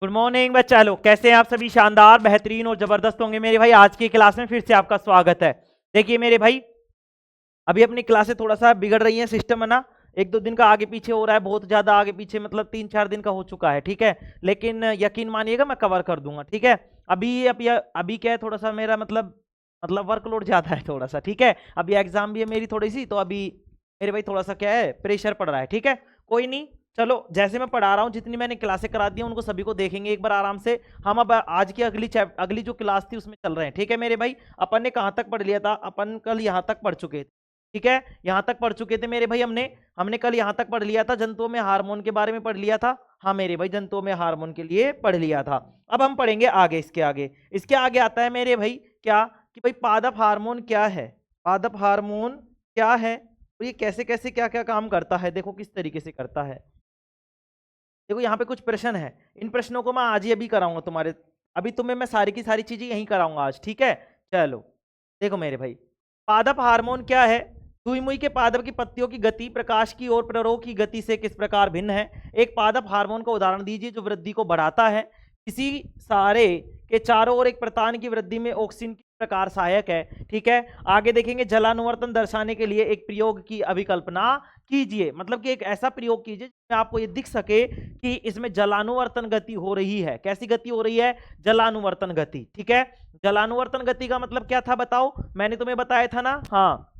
Good morning बच्चा लोग, कैसे हैं आप सभी? शानदार, बेहतरीन और जबरदस्त होंगे मेरे भाई। आज की क्लास में फिर से आपका स्वागत है। देखिए मेरे भाई, अभी अपनी क्लासें थोड़ा सा बिगड़ रही हैं, सिस्टम है ना, एक दो दिन का आगे पीछे हो रहा है, बहुत ज्यादा आगे पीछे, मतलब 3-4 दिन का हो चुका है, ठीक है। लेकिन यकीन मानिएगा मैं कवर कर दूंगा, ठीक है। अभी क्या है, थोड़ा सा मेरा मतलब वर्कलोड ज्यादा है थोड़ा सा, ठीक है। अभी एग्जाम भी है मेरी थोड़ी सी, तो अभी मेरे भाई थोड़ा सा क्या है, प्रेशर पड़ रहा है, ठीक है। कोई नहीं, चलो जैसे मैं पढ़ा रहा हूँ, जितनी मैंने क्लासें करा दी हैं उनको सभी को देखेंगे एक बार आराम से। हम अब आज की अगली जो क्लास थी उसमें चल रहे हैं, ठीक है मेरे भाई। अपन ने कहाँ तक पढ़ लिया था? अपन कल यहाँ तक पढ़ चुके थे, ठीक है। यहाँ तक पढ़ चुके थे मेरे भाई। हमने कल यहाँ तक पढ़ लिया था, जंतुओं में हार्मोन के बारे में पढ़ लिया था। हाँ मेरे भाई, जंतुओं में हार्मोन के लिए पढ़ लिया था। अब हम पढ़ेंगे आगे, इसके आगे आता है मेरे भाई क्या, कि भाई पादप हार्मोन क्या है, पादप हार्मोन क्या है, और ये कैसे कैसे क्या क्या काम करता है, देखो किस तरीके से करता है। देखो यहाँ पे कुछ प्रश्न है, इन प्रश्नों को मैं आज ही अभी कराऊंगा तुम्हारे, अभी तुम्हें मैं सारी की सारी चीजें यहीं कराऊंगा आज, ठीक है। चलो देखो मेरे भाई, पादप हार्मोन क्या है। सुई मुई के पादप की पत्तियों की गति प्रकाश की ओर प्ररोह की गति से किस प्रकार भिन्न है। एक पादप हार्मोन का उदाहरण दीजिए जो वृद्धि को बढ़ाता है। किसी सारे के चारों ओर एक प्रतान की वृद्धि में ऑक्सीजन किस प्रकार सहायक है, ठीक है। आगे देखेंगे, जलानुवर्तन दर्शाने के लिए एक प्रयोग की अभिकल्पना कीजिए, मतलब कि एक ऐसा प्रयोग कीजिए जिसमें आपको ये दिख सके कि इसमें जलानुवर्तन गति हो रही है। कैसी गति हो रही है? जलानुवर्तन गति, ठीक है। जलानुवर्तन गति का मतलब क्या था बताओ? मैंने तुम्हें बताया था ना, हाँ।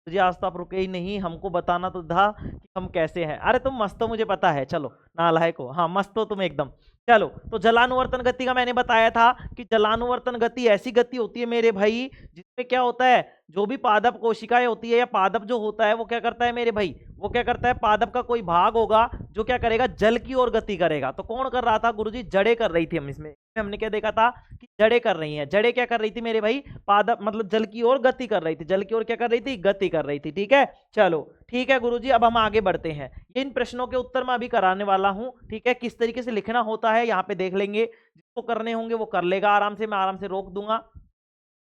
तुझे आज तो आप रुके ही नहीं, हमको बताना तो था कि हम कैसे हैं। अरे तुम मस्त हो, मुझे पता है, चलो नालायक हो, हाँ मस्त हो तुम एकदम। चलो, तो जलानुवर्तन गति का मैंने बताया था कि जलानुवर्तन गति ऐसी गति होती है मेरे भाई जिसमें क्या होता है, जो भी पादप कोशिकाएं होती है या पादप जो होता है वो क्या करता है मेरे भाई, वो क्या करता है, पादप का कोई भाग होगा जो क्या करेगा, जल की ओर गति करेगा। तो कौन कर रहा था गुरुजी? जड़ें कर रही थी। हम इसमें हमने क्या देखा था कि जड़ें कर रही हैं। जड़ें क्या कर रही थी मेरे भाई? पादप मतलब जल की ओर गति कर रही थी, जल की ओर क्या कर रही थी? गति कर रही थी, ठीक है। चलो ठीक है गुरुजी, अब हम आगे बढ़ते हैं। इन प्रश्नों के उत्तर मैं अभी कराने वाला हूं, ठीक है। किस तरीके से लिखना होता है यहाँ पे देख लेंगे, जिसको करने होंगे वो कर लेगा आराम से, मैं आराम से रोक दूंगा,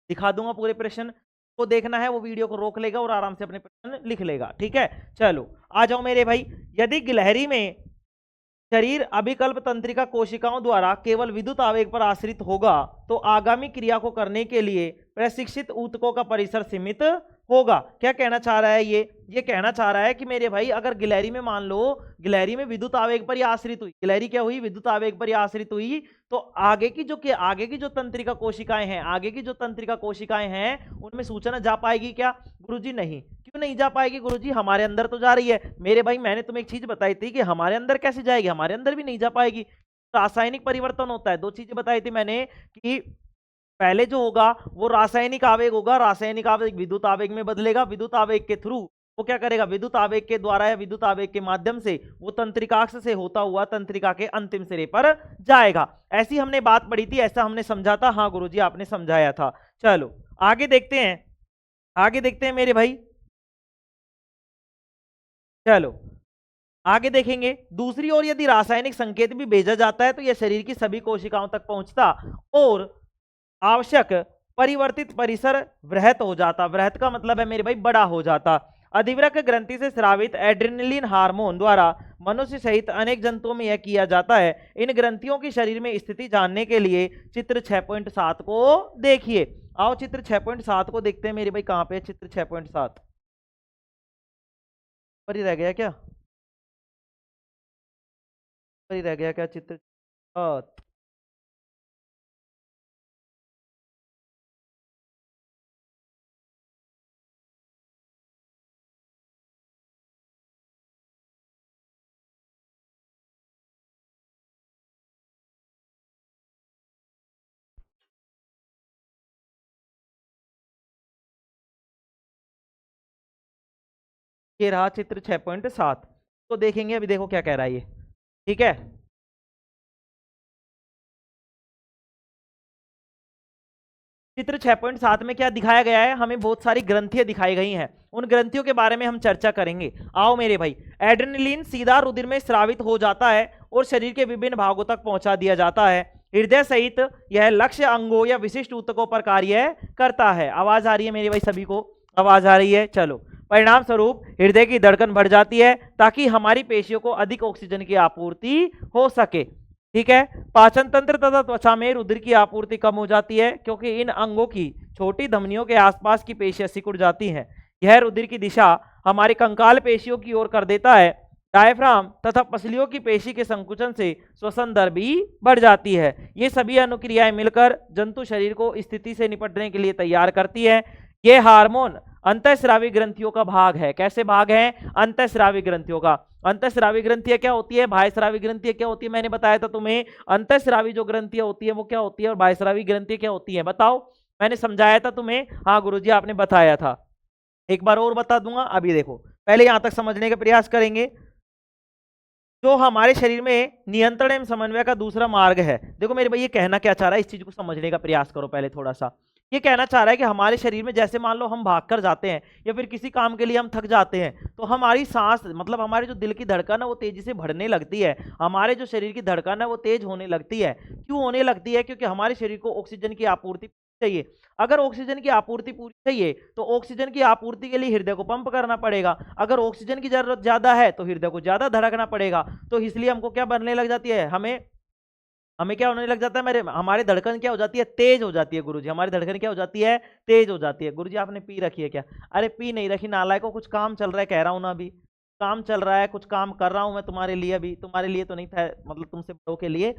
दिखा दूंगा पूरे प्रश्न को। देखना है वो वीडियो को रोक लेगा और आराम से अपने प्रश्न लिख लेगा, ठीक है। चलो आ जाओ मेरे भाई। यदि गिलहरी में शरीर अभिकल्प तंत्रिका कोशिकाओं द्वारा केवल विद्युत आवेग पर आश्रित होगा तो आगामी क्रिया को करने के लिए प्रशिक्षित ऊतकों का परिसर सीमित होगा। क्या कहना चाह रहा है ये कहना चाह रहा है कि मेरे भाई अगर गिलहरी में मान लो, गिलहरी में विद्युत आवेग पर ही आश्रित हुई, गिलहरी क्या हुई? विद्युत आवेग पर ही आश्रित हुई, तो आगे की जो तंत्रिका कोशिकाएं हैं, आगे की जो तंत्रिका कोशिकाएं हैं उनमें सूचना जा पाएगी क्या? गुरुजी नहीं। क्यों नहीं जा पाएगी गुरुजी? हमारे अंदर तो जा रही है मेरे भाई। मैंने तुम्हें एक चीज बताई थी कि हमारे अंदर कैसे जाएगी, हमारे अंदर भी नहीं जा पाएगी। रासायनिक परिवर्तन होता है, दो चीजें बताई थी मैंने कि पहले जो होगा वो रासायनिक आवेग होगा, रासायनिक आवेग विद्युत आवेग में बदलेगा, विद्युत आवेग के थ्रू वो क्या करेगा, विद्युत आवेग के द्वारा या विद्युत आवेग के माध्यम से वो तंत्रिकाक्ष से होता हुआ तंत्रिका के अंतिम सिरे पर जाएगा। ऐसी हमने बात पढ़ी थी, ऐसा हमने समझा था, हाँ गुरुजी आपने समझाया था। चलो आगे देखते हैं, आगे देखते हैं मेरे भाई। चलो आगे देखेंगे, दूसरी ओर यदि रासायनिक संकेत भी भेजा जाता है तो यह शरीर की सभी कोशिकाओं तक पहुंचता और आवश्यक परिवर्तित परिसर वृहत हो जाता। वृहत का मतलब है मेरे भाई बड़ा हो जाता। अधिवृक्क ग्रंथि से स्रावित एड्रेनलिन हार्मोन द्वारा मनुष्य सहित अनेक जंतुओं में यह किया जाता है। इन ग्रंथियों की शरीर में स्थिति जानने के लिए चित्र 6.7 को देखिए। आओ चित्र 6.7 को देखते हैं मेरे भाई, कहां पे है चित्र 6.7? पर ही रह गया क्या? पर ही रह गया क्या चित्र? ये रहा चित्र 6.7, तो देखेंगे अभी, देखो क्या कह रहा है ये, ठीक है। चित्र 6.7 में क्या दिखाया गया है? हमें बहुत सारी ग्रंथियां दिखाई गई हैं, उन ग्रंथियों के बारे में हम चर्चा करेंगे। आओ मेरे भाई, एड्रेनलिन सीधा रुधिर में स्रावित हो जाता है और शरीर के विभिन्न भागों तक पहुंचा दिया जाता है। हृदय सहित यह लक्ष्य अंगों या विशिष्ट ऊतकों पर कार्य करता है। आवाज आ रही है मेरे भाई सभी को? आवाज आ रही है? चलो, परिणाम स्वरूप हृदय की धड़कन बढ़ जाती है ताकि हमारी पेशियों को अधिक ऑक्सीजन की आपूर्ति हो सके। ठीक है। पाचन तंत्र तथा त्वचा में रुधिर की आपूर्ति कम हो जाती है क्योंकि इन अंगों की छोटी धमनियों के आसपास की पेशियां सिकुड़ जाती हैं। यह रुधिर की दिशा हमारी कंकाल पेशियों की ओर कर देता है। डायफ्राम तथा पसलियों की पेशी के संकुचन से श्वसन दर भी बढ़ जाती है। ये सभी अनुक्रियाएं मिलकर जंतु शरीर को स्थिति से निपटने के लिए तैयार करती है। ये हार्मोन अंतःस्रावी ग्रंथियों का भाग है। कैसे भाग है? अंतःस्रावी ग्रंथियों का। अंतःस्रावी ग्रंथियां क्या होती है, बाह्यस्रावी ग्रंथियां क्या होती है? मैंने बताया था तुम्हें, अंतःस्रावी जो ग्रंथियां होती है वो क्या होती है और बाह्यस्रावी ग्रंथियां क्या होती है, बताओ। मैंने समझाया था तुम्हें, हाँ गुरुजी आपने बताया था, एक बार और बता दूंगा। अभी देखो, पहले यहां तक समझने का प्रयास करेंगे। जो हमारे शरीर में नियंत्रण एवं समन्वय का दूसरा मार्ग है, देखो मेरे भाई ये कहना क्या चाह रहा है, इस चीज को समझने का प्रयास करो पहले थोड़ा सा। ये कहना चाह रहा है कि हमारे शरीर में जैसे मान लो हम भाग कर जाते हैं या फिर किसी काम के लिए हम थक जाते हैं, तो हमारी सांस मतलब हमारे जो दिल की धड़कन है वो तेजी से बढ़ने लगती है, हमारे जो शरीर की धड़कन है वो तेज होने लगती है। क्यों होने लगती है? क्योंकि हमारे शरीर को ऑक्सीजन की आपूर्ति चाहिए। अगर ऑक्सीजन की आपूर्ति पूरी चाहिए तो ऑक्सीजन की आपूर्ति के लिए हृदय को पंप करना पड़ेगा। अगर ऑक्सीजन की जरूरत ज्यादा है तो हृदय को ज्यादा धड़कना पड़ेगा। तो इसलिए हमको क्या बनने लग जाती है, हमें हमें क्या होने लग जाता है, मेरे हमारी धड़कन क्या हो जाती है, तेज हो जाती है। गुरुजी हमारी धड़कन क्या हो जाती है, तेज हो जाती है। गुरुजी आपने पी रखी है क्या? अरे पी नहीं रखी नालायक को, कुछ काम चल रहा है कह रहा हूं ना, अभी काम चल रहा है, कुछ काम कर रहा हूं मैं तुम्हारे लिए। अभी तुम्हारे लिए तो नहीं था, मतलब तुमसे बड़ों के लिए।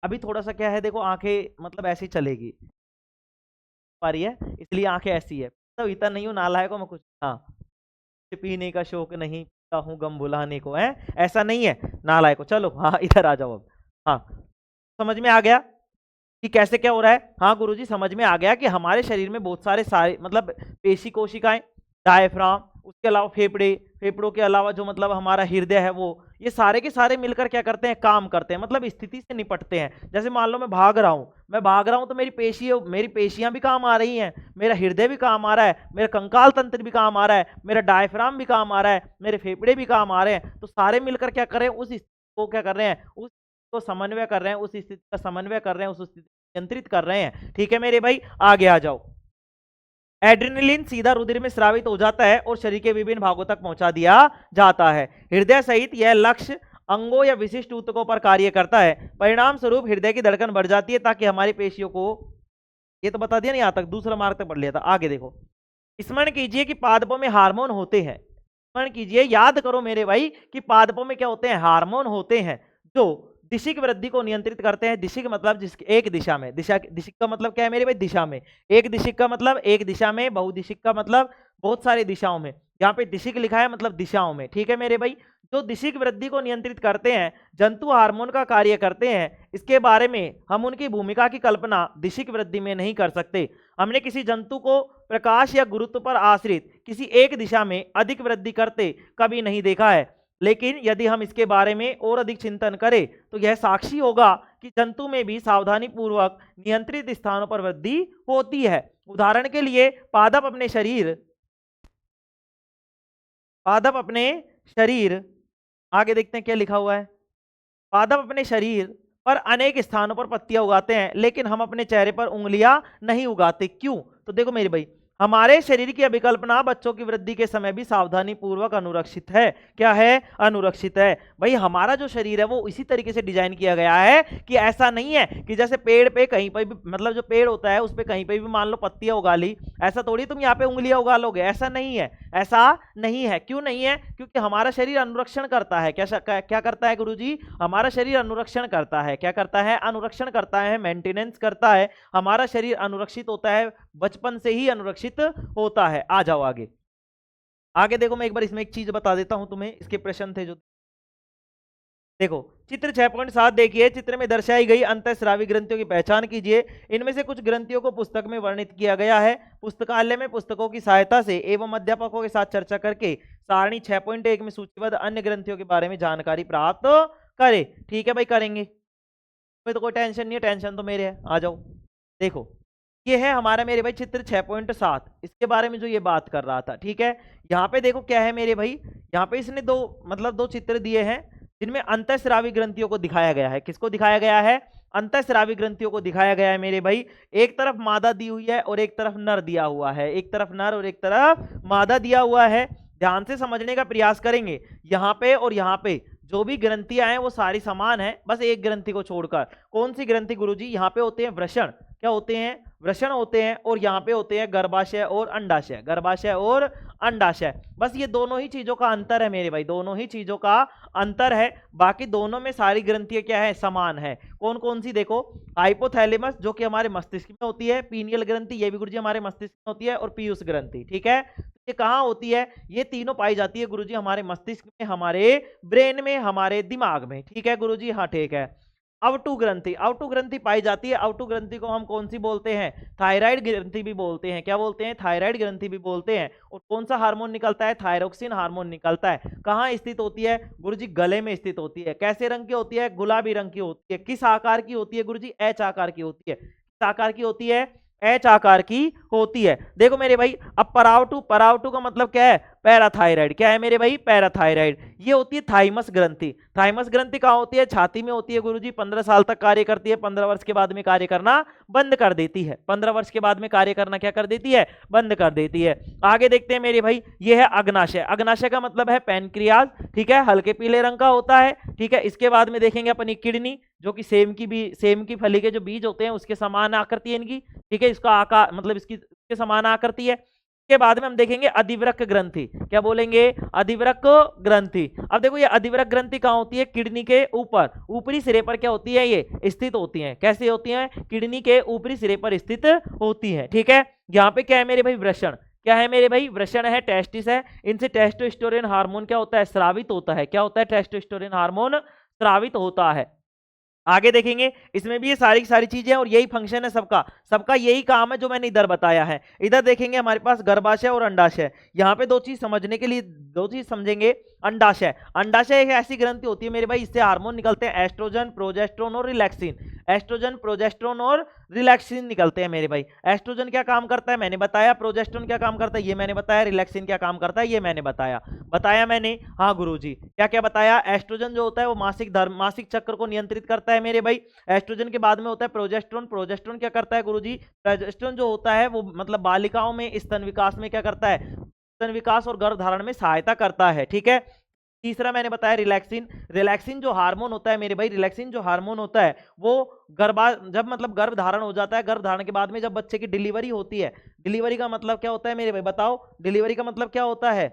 अभी थोड़ा सा क्या है, देखो आंखें मतलब ऐसी चलेगी पा रही है, इसलिए आंखें ऐसी है। तो इतना नहीं हूँ नालायक को मैं कुछ, हाँ पीने का शौक नहीं, पीता हूँ गम भुलाने को, है ऐसा नहीं है नालायक को। चलो हाँ इधर आ जाओ अब। हाँ समझ में आ गया कि कैसे क्या हो रहा है? हाँ गुरुजी समझ में आ गया कि हमारे शरीर में बहुत सारे मतलब पेशी कोशिकाएं, डायफ्राम, उसके अलावा फेफड़े, फेफड़ों के अलावा जो मतलब हमारा हृदय है वो, ये सारे के सारे मिलकर क्या करते हैं, काम करते हैं, मतलब स्थिति से निपटते हैं। जैसे मान लो मैं भाग रहा हूं तो मेरी पेशियां भी काम आ रही हैं, मेरा हृदय भी काम आ रहा है, मेरा कंकाल तंत्र भी काम आ रहा है, मेरा डायफ्राम भी काम आ रहा है, मेरे फेफड़े भी काम आ रहे हैं। तो सारे मिलकर क्या कर रहे हैं, उस स्थिति को क्या कर रहे हैं, उस को समन्वय कर रहे हैं, उस स्थिति का समन्वय कर रहे हैं, उस स्थिति नियंत्रित कर रहे हैं। ठीक है मेरे भाई, आगे आ जाओ। एड्रेनलिन सीधा रुधिर में स्रावित हो जाता है और शरीर के विभिन्न भागों तक पहुंचा दिया जाता है। हृदय सहित यह लक्ष्य अंगों या विशिष्ट ऊतकों पर कार्य करता है। परिणाम स्वरूप हृदय की धड़कन बढ़ जाती है ताकि हमारी पेशियों को, ये तो बता दिया नहीं, यहां तक दूसरा मार्ग तक पढ़ लिया था। आगे देखो, स्मरण कीजिए कि पादपों में हार्मोन होते हैं। स्मरण कीजिए, याद करो मेरे भाई कि पादपों में क्या होते हैं, हार्मोन होते हैं जो दिशिक वृद्धि को नियंत्रित करते हैं। दिशिक मतलब जिसके एक दिशा में, दिशिक का मतलब क्या है मेरे भाई, दिशा में। एक दिशिक का मतलब एक दिशा में, बहुदिशिक का मतलब बहुत सारी दिशाओं में। यहाँ पे दिशिक लिखा है मतलब दिशाओं में। ठीक है मेरे भाई, जो दिशिक वृद्धि को नियंत्रित करते हैं, जंतु हार्मोन का कार्य करते हैं। इसके बारे में हम उनकी भूमिका की कल्पना दिशिक वृद्धि में नहीं कर सकते। हमने किसी जंतु को प्रकाश या गुरुत्व पर आश्रित किसी एक दिशा में अधिक वृद्धि करते कभी नहीं देखा है, लेकिन यदि हम इसके बारे में और अधिक चिंतन करें तो यह साक्षी होगा कि जंतु में भी सावधानी पूर्वक नियंत्रित स्थानों पर वृद्धि होती है। उदाहरण के लिए पादप अपने शरीर, आगे देखते हैं क्या लिखा हुआ है। पादप अपने शरीर पर अनेक स्थानों पर पत्तियां उगाते हैं, लेकिन हम अपने चेहरे पर उंगलियां नहीं उगाते। क्यों? तो देखो मेरे भाई, हमारे शरीर की अभिकल्पना बच्चों की वृद्धि के समय भी सावधानी पूर्वक अनुरक्षित है। क्या है? अनुरक्षित है। भाई हमारा जो शरीर है वो इसी तरीके से डिजाइन किया गया है कि ऐसा नहीं है कि जैसे पेड़ पे कहीं पर भी, मतलब जो पेड़ होता है उस पे कहीं पे भी मान लो पत्तियां उगा ली, ऐसा थोड़ी तुम यहाँ पे उंगलियां उगा लोगे, ऐसा नहीं है। ऐसा नहीं है। क्यों नहीं है? क्योंकि हमारा शरीर अनुरक्षण करता है। क्या करता है गुरुजी? हमारा शरीर अनुरक्षण करता है। क्या करता है? अनुरक्षण करता है, मेंटेनेंस करता है। हमारा शरीर अनुरक्षित होता है, बचपन से ही अनुरक्षित होता है। आ जाओ आगे। आगे देखो, मैं एक बार इसमें एक चीज बता देता हूं तुम्हें, इसके प्रश्न थे जो, देखो चित्र 6.7 देखिए। चित्र में दर्शाई गई अंतःस्रावी ग्रंथियों की पहचान कीजिए। इनमें से कुछ ग्रंथियों को पुस्तक में वर्णित किया गया है। पुस्तकालय में पुस्तकों की सहायता से एवं अध्यापकों के साथ चर्चा करके सारणी 6.1 में सूचीबद्ध अन्य ग्रंथियों के बारे में जानकारी प्राप्त करें। ठीक है भाई, करेंगे, तो कोई टेंशन नहीं है, टेंशन तो मेरे है। आ जाओ, देखो ये है हमारा मेरे भाई चित्र 6.7, इसके बारे में जो ये बात कर रहा था। ठीक है, यहाँ पे देखो क्या है मेरे भाई, यहाँ पे इसने दो चित्र दिए हैं जिनमें अंतःस्रावी ग्रंथियों को दिखाया गया है। किसको दिखाया गया है? अंतःस्रावी ग्रंथियों को दिखाया गया है मेरे भाई। एक तरफ मादा दी हुई है और एक तरफ नर दिया हुआ है, एक तरफ नर और एक तरफ मादा दिया हुआ है। ध्यान से समझने का प्रयास करेंगे। यहाँ पे और यहाँ पे जो भी ग्रंथियां हैं वो सारी समान है, बस एक ग्रंथि को छोड़कर। कौन सी ग्रंथि गुरुजी? यहाँ पे होते हैं वृषण। क्या होते हैं? वृषण होते हैं। और यहाँ पे होते हैं गर्भाशय और अंडाशय, गर्भाशय और अंडाशय। बस ये दोनों ही चीजों का अंतर है मेरे भाई, दोनों ही चीजों का अंतर है। बाकी दोनों में सारी ग्रंथियां क्या है? समान है। कौन कौन सी? देखो, हाइपोथैलेमस जो कि हमारे मस्तिष्क में होती है, पीनियल ग्रंथि ये भी गुरुजी हमारे मस्तिष्क में होती है, और पीयूष ग्रंथि। ठीक है, ये कहाँ होती है? ये तीनों पाई जाती है गुरुजी हमारे मस्तिष्क में, हमारे ब्रेन में, हमारे दिमाग में। ठीक है गुरुजी, हाँ ठीक है। अवटु ग्रंथि, अवटु ग्रंथि पाई जाती है। अवटु ग्रंथि को हम कौन सी बोलते हैं? थायराइड ग्रंथि भी बोलते हैं। क्या बोलते हैं? थायराइड ग्रंथि भी बोलते हैं। और कौन सा हार्मोन निकलता है? थायरोक्सिन हार्मोन निकलता है। कहाँ स्थित होती है गुरुजी? गले में स्थित होती है। कैसे रंग की होती है? गुलाबी रंग की होती है। किस आकार की होती है गुरुजी? एच आकार की होती है। किस आकार की होती है? एच आकार की होती है। देखो मेरे भाई, अब परावटु, परावटु का मतलब क्या है? पैराथायराइड। क्या है मेरे भाई? पैराथायराइड। ये होती है थाइमस ग्रंथि। थाइमस ग्रंथि कहाँ होती है? छाती में होती है गुरुजी। 15 साल तक कार्य करती है, 15 वर्ष के बाद में कार्य करना बंद कर देती है। 15 वर्ष के बाद में कार्य करना क्या कर देती है? बंद कर देती है। आगे देखते हैं मेरे भाई, ये है अग्नाशय। अग्नाशय का मतलब है पैनक्रियाज। ठीक है, हल्के पीले रंग का होता है। ठीक है, इसके बाद में देखेंगे अपनी किडनी, जो कि सेम की फली के जो बीज होते हैं उसके समान आकृति है इनकी। ठीक है, इसका आकार मतलब इसके समान आकृति है। के बाद में हम देखेंगे अधिवृक्क ग्रंथि। क्या बोलेंगे? अधिवृक्क ग्रंथि। अब देखो, ये अधिवृक्क ग्रंथि कहाँ होती है? किडनी के ऊपर, ऊपरी सिरे पर क्या होती है? ये स्थित होती है। कैसे होती है? किडनी के ऊपरी सिरे पर स्थित होती है। ठीक है, यहाँ पे क्या है मेरे भाई? वृषण। क्या है मेरे भाई? वृषण है, टेस्टिस है। इनसे टेस्टोस्टेरोन हार्मोन क्या होता है? स्रावित होता है। क्या होता है? टेस्टोस्टेरोन हार्मोन स्रावित होता है। आगे देखेंगे, इसमें भी ये सारी सारी चीजें, और यही फंक्शन है सबका, सबका यही काम है जो मैंने इधर बताया है। इधर देखेंगे हमारे पास गर्भाशय और अंडाशय। यहाँ पे दो चीज समझने के लिए, दो चीज समझेंगे। अंडाशय, अंडाशय एक ऐसी ग्रंथि होती है मेरे भाई, इससे हार्मोन निकलते हैं एस्ट्रोजन, प्रोजेस्टेरोन और रिलैक्सिन। एस्ट्रोजन, प्रोजेस्टेरोन और रिलैक्सिन निकलते हैं मेरे भाई। एस्ट्रोजन क्या काम करता है मैंने बताया, प्रोजेस्टेरोन क्या काम करता है ये मैंने बताया, रिलैक्सिन क्या काम करता है ये मैंने बताया मैंने। हाँ गुरुजी, क्या क्या बताया? एस्ट्रोजन जो होता है वो मासिक धर्म, मासिक चक्र को नियंत्रित करता है मेरे भाई। एस्ट्रोजन के बाद में होता है प्रोजेस्टेरोन। प्रोजेस्टेरोन क्या करता है गुरुजी? प्रोजेस्टेरोन जो होता है वो मतलब बालिकाओं में स्तन विकास में क्या करता है? स्तन विकास और गर्भधारण में सहायता करता है। ठीक है, तीसरा मैंने बताया रिलैक्सिन। रिलैक्सिन जो हार्मोन होता है मेरे भाई, रिलैक्सिन जो हार्मोन होता है वो जब मतलब गर्भ धारण हो जाता है, गर्भ धारण के बाद में जब बच्चे की डिलीवरी होती है, डिलीवरी का मतलब क्या होता है मेरे भाई? बताओ, डिलीवरी का मतलब क्या होता है?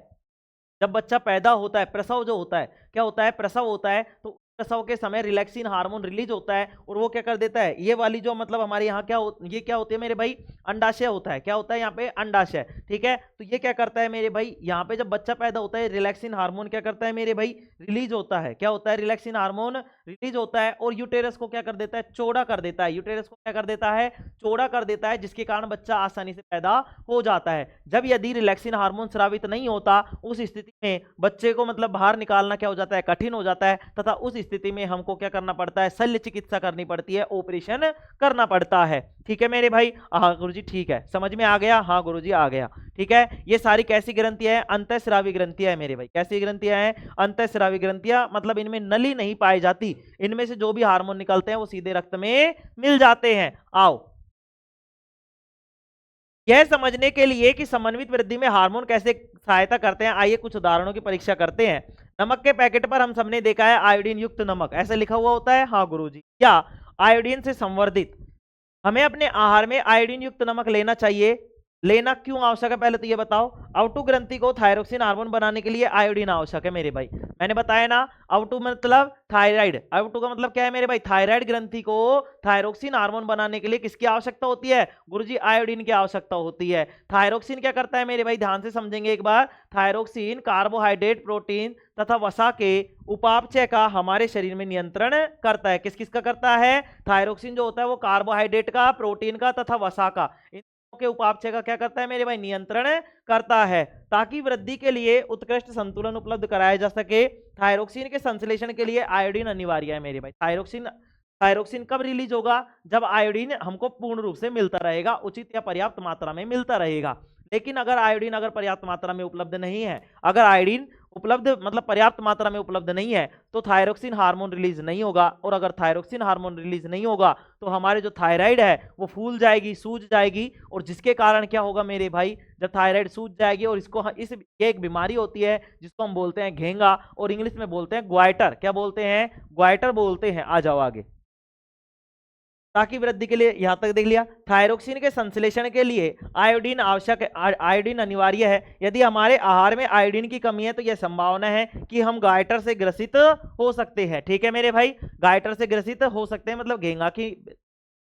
जब बच्चा पैदा होता है, प्रसव जो होता है, क्या होता है? प्रसव होता है। तो प्रसव के समय रिलैक्सिन हार्मोन रिलीज होता है, और वो क्या कर देता है? ये वाली जो मतलब हमारे यहाँ ये क्या होती है मेरे भाई? अंडाशय होता है। क्या होता है यहाँ पे? अंडाशय। ठीक है, तो ये क्या करता है मेरे भाई? यहाँ पे जब बच्चा पैदा होता है, रिलैक्सिन हार्मोन क्या करता है मेरे भाई? रिलीज होता है। क्या होता है? रिलैक्सिन हार्मोन रिलीज होता है, और यूटेरस को क्या कर देता है? चौड़ा कर देता है। यूटेरस को क्या कर देता है? चौड़ा कर देता है, जिसके कारण बच्चा आसानी से पैदा हो जाता है। जब यदि रिलैक्सिन हार्मोन स्रावित नहीं होता, उस स्थिति में बच्चे को मतलब बाहर निकालना क्या हो जाता है? कठिन हो जाता है, तथा उस स्थिति में हमको क्या करना पड़ता है? शल्य चिकित्सा करनी पड़ती है, ऑपरेशन करना पड़ता है। ठीक है मेरे भाई? हाँ गुरुजी ठीक है, समझ में आ गया? हाँ गुरुजी आ गया। ठीक है, ये सारी कैसी ग्रंथियां हैं? अंतःस्रावी ग्रंथियां हैं मेरे भाई। कैसी ग्रंथियां हैं? अंतःस्रावी ग्रंथियां, मतलब इनमें नली नहीं पाई जाती, इनमें से जो भी हार्मोन निकलते हैं वो सीधे रक्त में मिल जाते हैं। आओ, यह समझने के लिए कि समन्वित वृद्धि में हार्मोन कैसे सहायता करते हैं, आइए कुछ उदाहरणों की परीक्षा करते हैं। नमक के पैकेट पर हम सबने देखा है आयोडीन युक्त नमक, ऐसे लिखा हुआ होता है। हाँ गुरुजी, या आयोडीन से संवर्धित। हमें अपने आहार में आयोडीन युक्त नमक लेना चाहिए। लेना क्यों आवश्यक है पहले तो ये बताओ। आउटू ग्रंथि को थायरोक्सिन हार्मोन बनाने के लिए आयोडीन आवश्यक है मेरे भाई। मैंने बताया ना, आउटू मतलब थायराइड, आउटू का मतलब क्या है मेरे भाई? थायराइड ग्रंथि को थायरोक्सिन हार्मोन बनाने के लिए किसकी आवश्यकता होती है गुरुजी? आयोडीन की आवश्यकता होती है। थायरोक्सिन क्या करता है मेरे भाई? ध्यान से समझेंगे एक बार। थायरोक्सिन कार्बोहाइड्रेट, प्रोटीन तथा वसा के उपापचय का हमारे शरीर में नियंत्रण करता है। किस किस का करता है? थायरोक्सिन जो होता है वो कार्बोहाइड्रेट का, प्रोटीन का तथा वसा का, के उपापचय का क्या करता है मेरे भाई? नियंत्रण करता है, ताकि वृद्धि के लिए उत्कृष्ट संतुलन उपलब्ध कराया जा सके। थायरोक्सिन के संश्लेषण के लिए आयोडीन अनिवार्य है मेरे भाई। थायरोक्सिन कब रिलीज होगा? जब आयोडीन हमको पूर्ण रूप से मिलता रहेगा, उचित या पर्याप्त मात्रा में मिलता रहेगा। लेकिन अगर आयोडीन पर्याप्त मात्रा में उपलब्ध नहीं है, अगर आयोडीन उपलब्ध मतलब पर्याप्त मात्रा में उपलब्ध नहीं है तो थायरोक्सिन हार्मोन रिलीज नहीं होगा, और अगर थायरोक्सिन हार्मोन रिलीज नहीं होगा तो हमारे जो थायराइड है वो फूल जाएगी, सूज जाएगी, और जिसके कारण क्या होगा मेरे भाई, जब थायराइड सूज जाएगी और ये एक बीमारी होती है जिसको हम बोलते हैं घेंगा, और इंग्लिश में बोलते हैं ग्वाइटर। क्या बोलते हैं? ग्वाइटर बोलते हैं। आ जाओ आगे। ताकि वृद्धि के लिए, यहां तक देख लिया। थायरोक्सिन के संश्लेषण के लिए आयोडीन आवश्यक है, आयोडीन अनिवार्य है। यदि हमारे आहार में आयोडीन की कमी है तो यह संभावना है कि हम गाइटर से ग्रसित हो सकते हैं। ठीक है मेरे भाई, गाइटर से ग्रसित हो सकते हैं, मतलब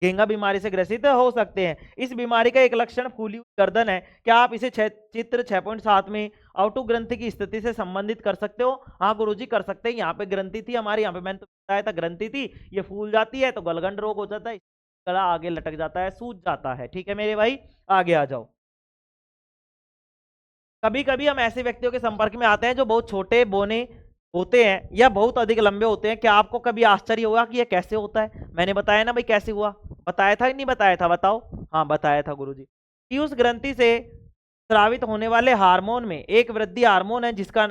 घेंगा बीमारी से ग्रसित हो सकते हैं। इस बीमारी का एक लक्षण फूली हुई गर्दन है। क्या आप इसे चित्र 6.7 में आउटू ग्रंथि की स्थिति से संबंधित कर सकते हो? हाँ गुरुजी कर सकते हैं। यहाँ पे ग्रंथि थी हमारे, यहाँ पे मैंने तो बताया था ग्रंथि थी, ये फूल जाती है तो गलगंड रोग हो जाता है, गला आगे लटक जाता है, सूज जाता है। ठीक है मेरे भाई, आगे आ जाओ। कभी कभी हम ऐसे व्यक्तियों के संपर्क में आते हैं जो बहुत छोटे बोने होते हैं या बहुत अधिक लंबे होते हैं। क्या आपको कभी आश्चर्य होगा कि यह कैसे होता है? मैंने बताया ना भाई कैसे हुआ, बताया था नहीं बताया था? बताओ। हाँ बताया था गुरुजी। पीयूष ग्रंथि से स्रावित होने वाले हार्मोन में एक वृद्धि हार्मोन है जिसका,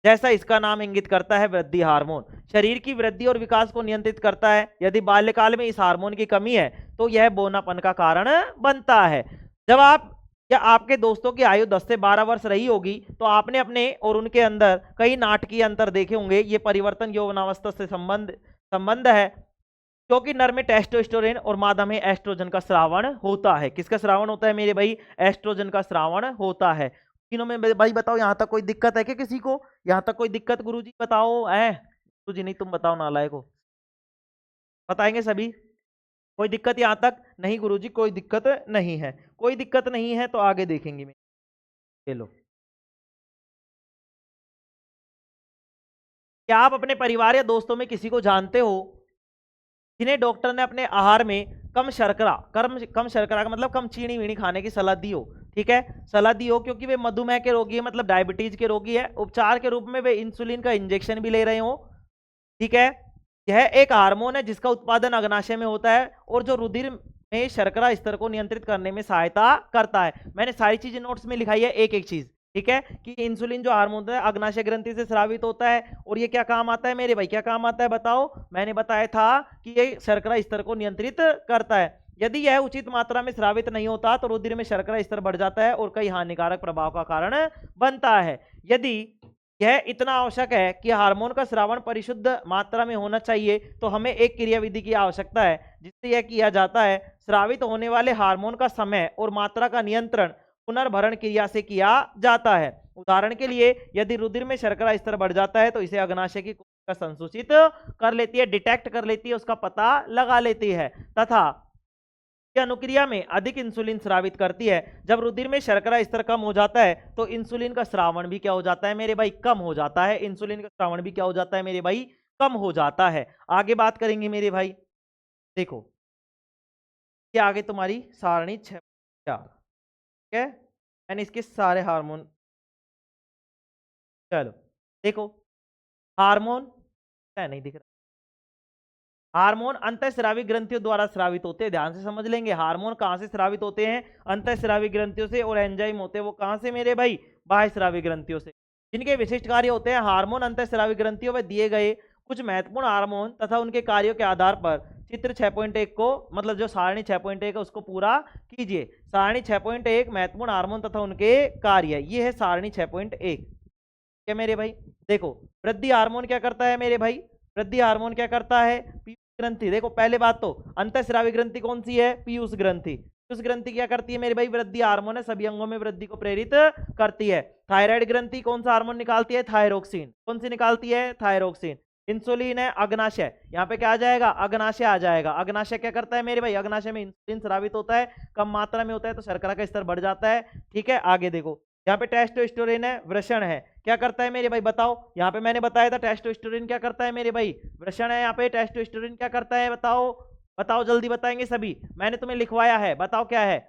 जैसा इसका नाम इंगित करता है, वृद्धि हार्मोन शरीर की वृद्धि और विकास को नियंत्रित करता है। यदि बाल्यकाल में इस हार्मोन की कमी है तो यह बोनापन का कारण बनता है। जब आप या आपके दोस्तों की आयु 10 से 12 वर्ष रही होगी तो आपने अपने और उनके अंदर कई नाटकीय अंतर देखे होंगे। ये परिवर्तन यौवनावस्था से संबंध है, क्योंकि नर में टेस्टोस्टेरोन और मादा में एस्ट्रोजन का स्रावण होता है। किसका स्रावण होता है मेरे भाई? एस्ट्रोजन का स्रावण होता है। तीनों में भाई बताओ, यहां तक कोई दिक्कत है क्या किसी को? यहां तक कोई दिक्कत गुरुजी बताओ? है गुरुजी? नहीं तुम बताओ नालायक को, बताएंगे सभी? कोई दिक्कत यहां तक? नहीं गुरुजी कोई दिक्कत नहीं है। कोई दिक्कत नहीं है तो आगे देखेंगे। चलो, क्या आप अपने परिवार या दोस्तों में किसी को जानते हो जिन्हें डॉक्टर ने अपने आहार में कम शर्करा का मतलब कम चीनी वीनी खाने की सलाह दी हो? ठीक है, सलाह दी हो क्योंकि वे मधुमेह के रोगी है, मतलब डायबिटीज के रोगी है। उपचार के रूप में वे इंसुलिन का इंजेक्शन भी ले रहे हो। ठीक है, यह एक हार्मोन है जिसका उत्पादन अग्नाशय में होता है और जो रुधिर में शर्करा स्तर को नियंत्रित करने में सहायता करता है। मैंने सारी चीजें नोट्स में लिखाई है, एक एक चीज। ठीक है, कि इंसुलिन जो हार्मोन है अग्नाशय ग्रंथि से स्रावित होता है, और ये क्या काम आता है मेरे भाई? क्या काम आता है बताओ? मैंने बताया था कि ये शर्करा स्तर को नियंत्रित करता है। यदि यह उचित मात्रा में स्रावित नहीं होता तो रुधिर में शर्करा स्तर बढ़ जाता है और कई हानिकारक प्रभाव का कारण बनता है। यदि यह इतना आवश्यक है कि हार्मोन का स्रावण परिशुद्ध मात्रा में होना चाहिए तो हमें एक क्रियाविधि की आवश्यकता है जिससे यह किया जाता है। स्रावित होने वाले हार्मोन का समय और मात्रा का नियंत्रण पुनर्भरण क्रिया से किया जाता है। उदाहरण के लिए यदि रुधिर में शर्करा स्तर बढ़ जाता है तो इसे अग्नाशय की कोशिका संसूचित कर लेती है, डिटेक्ट कर लेती है, उसका पता लगा लेती है, तथा अनुक्रिया में अधिक इंसुलिन स्रावित करती है। जब रुधिर में शर्करा स्तर कम हो जाता है तो इंसुलिन का स्रावण भी क्या हो जाता है मेरे भाई? कम हो जाता है। इंसुलिन का स्रावण भी क्या हो जाता है मेरे भाई? कम हो जाता है। आगे बात करेंगे मेरे भाई। देखो ये आगे तुम्हारी सारणी 6। ठीक है, मैंने इसके सारे हार्मोन, चलो देखो हार्मोन नहीं दिख रहा। हार्मोन अंतःस्रावी ग्रंथियों द्वारा स्रावित होते हैं। ध्यान से समझ लेंगे, हार्मोन कहां से स्रावित होते हैं? अंतःस्रावी ग्रंथियों से। और एंजाइम होते हैं वो कहां से मेरे भाई? बाह्य स्रावी ग्रंथियों से। जिनके विशिष्ट कार्य होते हैं हार्मोन अंतःस्रावी ग्रंथियों में दिए गए कुछ महत्वपूर्ण हार्मोन तथा उनके कार्यों के आधार पर चित्र 6.1 को, मतलब जो सारणी 6.1 है उसको पूरा कीजिए। सारणी 6.1 महत्वपूर्ण हार्मोन तथा उनके कार्य, ये है सारणी 6.1। क्या मेरे भाई? देखो वृद्धि हार्मोन क्या करता है मेरे भाई? वृद्धि हार्मोन क्या करता है? पीयूष ग्रंथि। देखो पहले बात तो अंतःस्रावी ग्रंथि कौन सी है? पीयूष ग्रंथि। पीयूष ग्रंथि क्या करती है मेरे भाई? वृद्धि हार्मोन है, सभी अंगों में वृद्धि को प्रेरित करती है। थायराइड ग्रंथि कौन सा हार्मोन निकालती है? थायरोक्सिन। कौन सी निकालती है? थायरोक्सिन। इंसुलिन है अग्नाशय, यहाँ पे क्या आ जाएगा? अग्नाशय आ जाएगा। अग्नाशय क्या करता है मेरे भाई? अग्नाशय में इंसुलिन स्रावित होता है, कम मात्रा में होता है तो शर्करा का स्तर बढ़ जाता है। ठीक है, आगे देखो यहाँ पे टेस्टोस्टेरोन है, वृषण है, क्या करता है मेरे भाई? बताओ। यहाँ पे मैंने बताया था टेस्टोस्टेरोन क्या करता है मेरे भाई? वृषण है। यहाँ पे टेस्टोस्टेरोन क्या करता है? बताओ बताओ, जल्दी बताएंगे सभी। मैंने तुम्हें लिखवाया है, बताओ क्या है?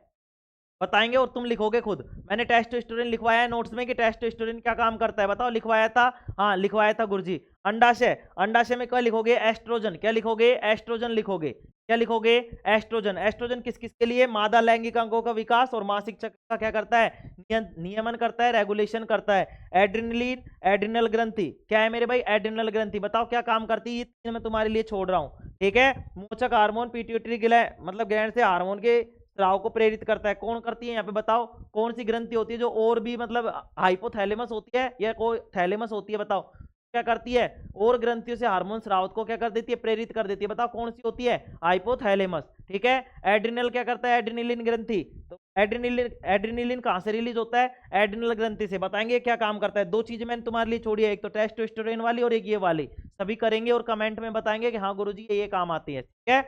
बताएंगे और तुम लिखोगे खुद। मैंने टेस्टोस्टेरोन लिखवाया है नोट्स में कि टेस्टोस्टेरोन क्या काम करता है, बताओ। लिखवाया था? हाँ लिखवाया था गुरुजी। अंडाशय, अंडाशय में क्या लिखोगे? एस्ट्रोजन। क्या लिखोगे? एस्ट्रोजन लिखोगे। क्या लिखोगे? एस्ट्रोजन। एस्ट्रोजन किस किस के लिए? मादा लैंगिक अंगों का विकास और मासिक चक्र का क्या करता है? नियमन करता है, रेगुलेशन करता है। एड्रेनलिन, एड्रिनल ग्रंथि क्या है मेरे भाई? एड्रिनल ग्रंथि बताओ क्या काम करती है? ये तीन मैं तुम्हारे लिए छोड़ रहा हूं, ठीक है। मोचक हार्मोन पिट्यूटरी ग्लैंड मतलब ग्लैंड से हार्मोन के स्राव को प्रेरित करता है। कौन करती है यहाँ पे बताओ? कौन सी ग्रंथि होती है जो और भी मतलब हाइपोथैलेमस होती है या कोई थैलेमस होती है? बताओ क्या करती है? और ग्रंथियों से हार्मोन स्राव को क्या कर देती है? प्रेरित कर देती है। बताओ कौन सी होती है? हाइपोथैलेमस, ठीक है। एड्रिनल क्या करता है? एड्रिनलिन ग्रंथि। तो एड्रिनलिन कहां से रिलीज होता है? एड्रिनल ग्रंथि से। बताएंगे क्या काम करता है? दो चीजें मैंने तुम्हारे लिए छोड़ी है, एक तो टेस्टोस्टेरोन वाली और एक ये वाली। सभी करेंगे और कमेंट में बताएंगे कि हाँ गुरुजी ये काम आती है, ठीक है।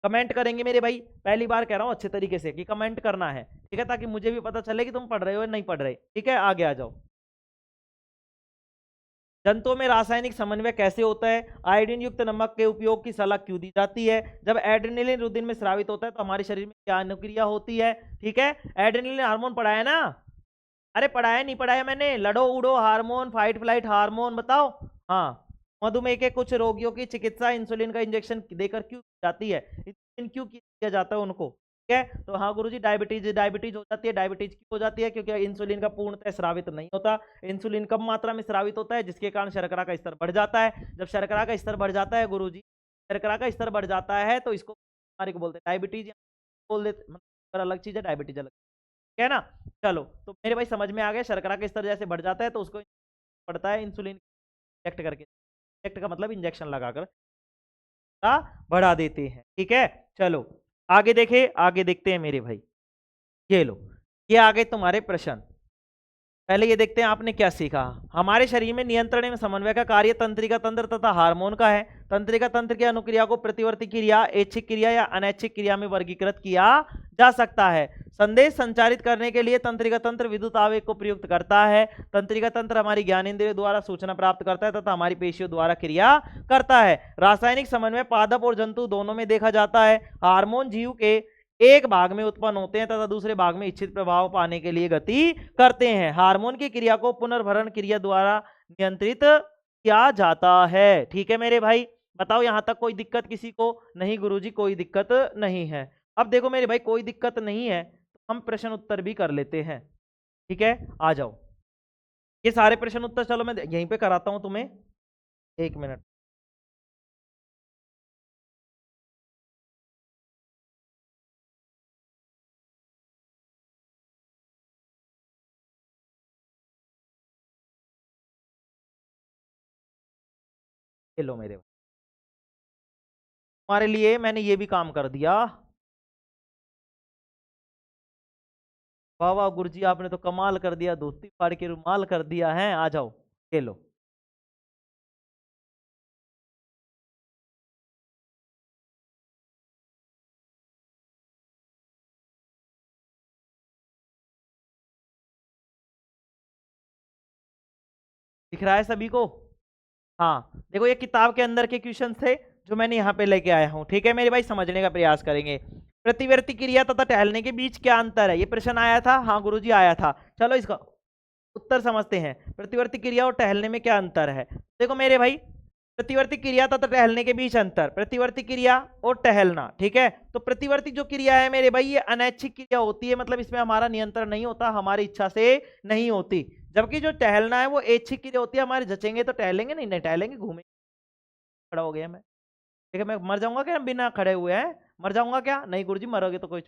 कमेंट करेंगे मेरे भाई, पहली बार कह रहा हूं अच्छे तरीके से कि कमेंट करना है, ठीक है, ताकि मुझे भी पता चले कि तुम पढ़ रहे हो या नहीं पढ़ रहे, ठीक है। आगे आ जाओ। जंतुओं में रासायनिक समन्वय कैसे होता है? आयोडीन युक्त नमक के उपयोग की सलाह क्यों दी जाती है? जब एड्रेनलिन रुधिर में स्रावित होता है तो हमारे शरीर में क्या अनुक्रिया होती है? ठीक है, एड्रेनलिन हार्मोन पढ़ाया ना? अरे पढ़ाया नहीं पढ़ाया मैंने? लड़ो उड़ो हार्मोन, फाइट फ्लाइट हार्मोन, बताओ। हाँ, मधुमेह के कुछ रोगियों की चिकित्सा इंसुलिन का इंजेक्शन देकर क्यों की जाती है? इंसुलिन क्यों किया जाता है उनको? ठीक है, तो हाँ गुरुजी डायबिटीज डायबिटीज हो जाती है। डायबिटीज क्यों हो जाती है? क्योंकि इंसुलिन का पूर्णतः स्रावित नहीं होता। इंसुलिन कम मात्रा में स्रावित होता है, जिसके कारण शर्करा का स्तर बढ़ जाता है। जब शर्करा का स्तर बढ़ जाता है गुरुजी, शर्करा का स्तर बढ़ जाता है तो इसको हमारे को बोलते हैं डायबिटीज, बोल देते मतलब अलग चीज है, डायबिटीज अलग, ठीक है ना। चलो तो मेरे भाई समझ में आ गया, शर्करा का स्तर जैसे बढ़ जाता है तो उसको पड़ता है इंसुलिन इंजेक्ट करके। इंजेक्ट का मतलब इंजेक्शन लगाकर बढ़ा देते हैं, ठीक है। चलो आगे देखे, आगे देखते हैं मेरे भाई। ये लो, ये आगे तुम्हारे प्रश्न। पहले ये देखते हैं आपने क्या सीखा। हमारे शरीर में नियंत्रण एवं समन्वय का कार्य तंत्रिका तंत्र तथा हार्मोन का है। तंत्रिका तंत्र की अनुक्रिया को प्रतिवर्ती क्रिया, ऐच्छिक क्रिया या अनैच्छिक क्रिया में वर्गीकृत किया जा सकता है। संदेश संचारित करने के लिए तंत्रिका तंत्र विद्युत आवेग को प्रयुक्त करता है। तंत्रिका तंत्र हमारी ज्ञानेंद्रियों द्वारा सूचना प्राप्त करता है तथा हमारी पेशियों द्वारा क्रिया करता है। रासायनिक समन्वय पादप और जंतु दोनों में देखा जाता है। हार्मोन जीव के एक भाग में उत्पन्न होते हैं तथा दूसरे भाग में इच्छित प्रभाव पाने के लिए गति करते हैं। हार्मोन की क्रिया को पुनर्भरण क्रिया द्वारा नियंत्रित किया जाता है, ठीक है मेरे भाई। बताओ यहां तक कोई दिक्कत किसी को? नहीं गुरुजी कोई दिक्कत नहीं है। अब देखो मेरे भाई कोई दिक्कत नहीं है तो हम प्रश्न उत्तर भी कर लेते हैं, ठीक है। आ जाओ, ये सारे प्रश्न उत्तर चलो मैं यहीं पे कराता हूं तुम्हें, एक मिनट। ये लो मेरे भाई, तुम्हारे लिए मैंने ये भी काम कर दिया। वाह वाह गुरुजी आपने तो कमाल कर दिया, धोती फाड़ के रुमाल कर दिया है। आ जाओ, ये लो। दिख रहा है सभी को? हाँ देखो ये किताब के अंदर के क्वेश्चन थे जो मैंने यहाँ पे लेके आया हूँ, ठीक है मेरे भाई। समझने का प्रयास करेंगे। प्रतिवर्ती क्रिया तथा टहलने के बीच क्या अंतर है? ये प्रश्न आया था, हाँ गुरुजी आया था। चलो इसका उत्तर समझते हैं। प्रतिवर्ती क्रिया और टहलने में क्या अंतर है? देखो मेरे भाई, प्रतिवर्ती क्रिया तथा टहलने के बीच अंतर, प्रतिवर्ती क्रिया और टहलना, ठीक है। तो प्रतिवर्ती जो क्रिया है मेरे भाई ये अनैच्छिक क्रिया होती है, मतलब इसमें हमारा नियंत्रण नहीं होता, हमारी इच्छा से नहीं होती। जबकि जो टहलना है वो ऐच्छिक क्रिया होती है, हमारे जचेंगे तो टहलेंगे, नहीं नहीं टहलेंगे, घूमेंगे। खड़ा हो गया मैं, ठीक है। मैं मर जाऊंगा क्या बिना खड़े हुए? हैं मर जाऊंगा क्या? नहीं गुरुजी मरोगे तो कोई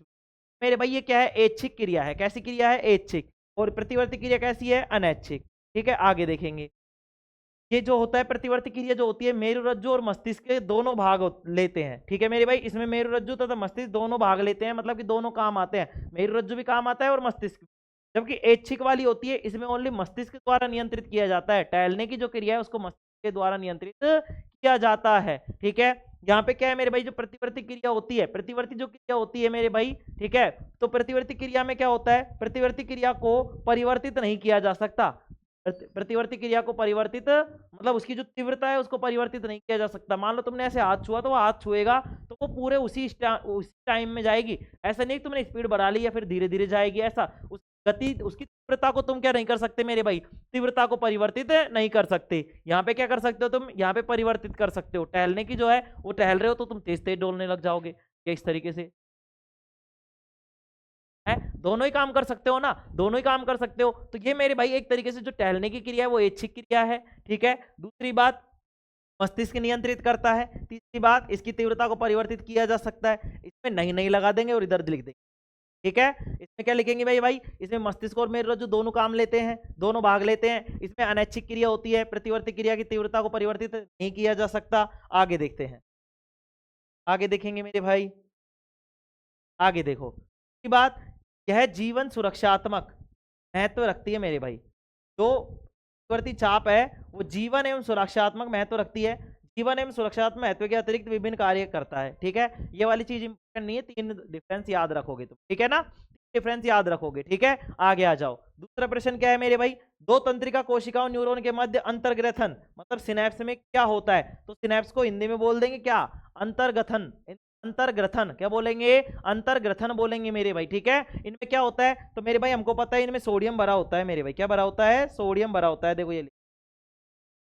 मेरे भाई। ये क्या है? ऐच्छिक क्रिया है। कैसी क्रिया है? ऐच्छिक। और प्रतिवर्ती क्रिया कैसी है? अनैच्छिक, ठीक है। आगे देखेंगे। ये जो होता है प्रतिवर्ती क्रिया जो होती है मेरुरज्जु और मस्तिष्क के दोनों भाग लेते हैं, ठीक है मेरे भाई। इसमें मेरुरज्जु तथा मस्तिष्क दोनों भाग लेते हैं, मतलब कि दोनों काम आते हैं, मेरुरज्जु भी काम आता है और मस्तिष्क। जबकि ऐच्छिक वाली होती है इसमें ओनली मस्तिष्क द्वारा नियंत्रित किया जाता है। टहलने की जो क्रिया है उसको मस्तिष्क के द्वारा नियंत्रित किया जाता है, ठीक है। यहाँ पे क्या है मेरे भाई? जो प्रतिवर्ती क्रिया होती है, प्रतिवर्ती जो क्रिया होती है मेरे भाई, ठीक है। तो प्रतिवर्ती क्रिया में क्या होता है? प्रतिवर्ती क्रिया को परिवर्तित नहीं किया जा सकता। प्रतिवर्ती क्रिया को परिवर्तित मतलब उसकी जो तीव्रता है उसको परिवर्तित नहीं किया जा सकता। मान लो तुमने ऐसे हाथ छुआ तो वो हाथ छुएगा तो वो पूरे उसी टाइम में जाएगी। ऐसा नहीं तुमने स्पीड बढ़ा ली या फिर धीरे धीरे जाएगी, ऐसा उस गति उसकी तीव्रता को तुम क्या नहीं कर सकते मेरे भाई? तीव्रता को परिवर्तित नहीं कर सकते। यहाँ पे क्या कर सकते हो तुम? यहाँ पे परिवर्तित कर सकते हो। टहलने की जो है वो टहल रहे हो तो तुम तेज तेज डोलने लग जाओगे, क्या इस तरीके से है, दोनों ही काम कर सकते हो ना, दोनों ही काम कर सकते हो। तो ये मेरे भाई एक तरीके से जो टहलने की क्रिया है वो ऐच्छिक क्रिया है, ठीक है। दूसरी बात, मस्तिष्क नियंत्रित करता है। तीसरी बात, इसकी तीव्रता को परिवर्तित किया जा सकता है। इसमें नहीं नहीं लगा देंगे और इधर लिख देंगे, ठीक है। इसमें क्या लिखेंगे भाई, इसमें मस्तिष्क और मेरुरज्जु दोनों काम लेते हैं, दोनों भाग लेते हैं। इसमें अनैच्छिक क्रिया होती है, प्रतिवर्ती क्रिया की तीव्रता को परिवर्तित नहीं किया जा सकता। आगे देखते हैं, आगे देखेंगे मेरे भाई, आगे देखो की बात, यह जीवन सुरक्षात्मक महत्व रखती है मेरे भाई। जो प्रतिवर्ती चाप है वो जीवन एवं सुरक्षात्मक महत्व रखती है। जीवन एवं सुरक्षात्मक महत्व के अतिरिक्त विभिन्न कार्य करता है, ठीक है। ये वाली चीज इंपॉर्टेंट नहीं है, 3 डिफरेंस याद रखोगे तुम, ठीक है ना, डिफरेंस याद रखोगे, ठीक है। आगे आ जाओ, दूसरा प्रश्न क्या है मेरे भाई, दो तंत्रिका कोशिकाओं न्यूरॉन के मध्य अंतर्ग्रथन मतलब सिनेप्स में क्या होता है। तो सिनेप्स को हिंदी में बोल देंगे क्या, अंतर्गथन, अंतर्ग्रथन क्या बोलेंगे, अंतर्ग्रथन बोलेंगे मेरे भाई, ठीक है। इनमें क्या होता है, तो मेरे भाई हमको पता है इनमें सोडियम भरा होता है मेरे भाई, क्या भरा होता है, सोडियम भरा होता है। देखो ये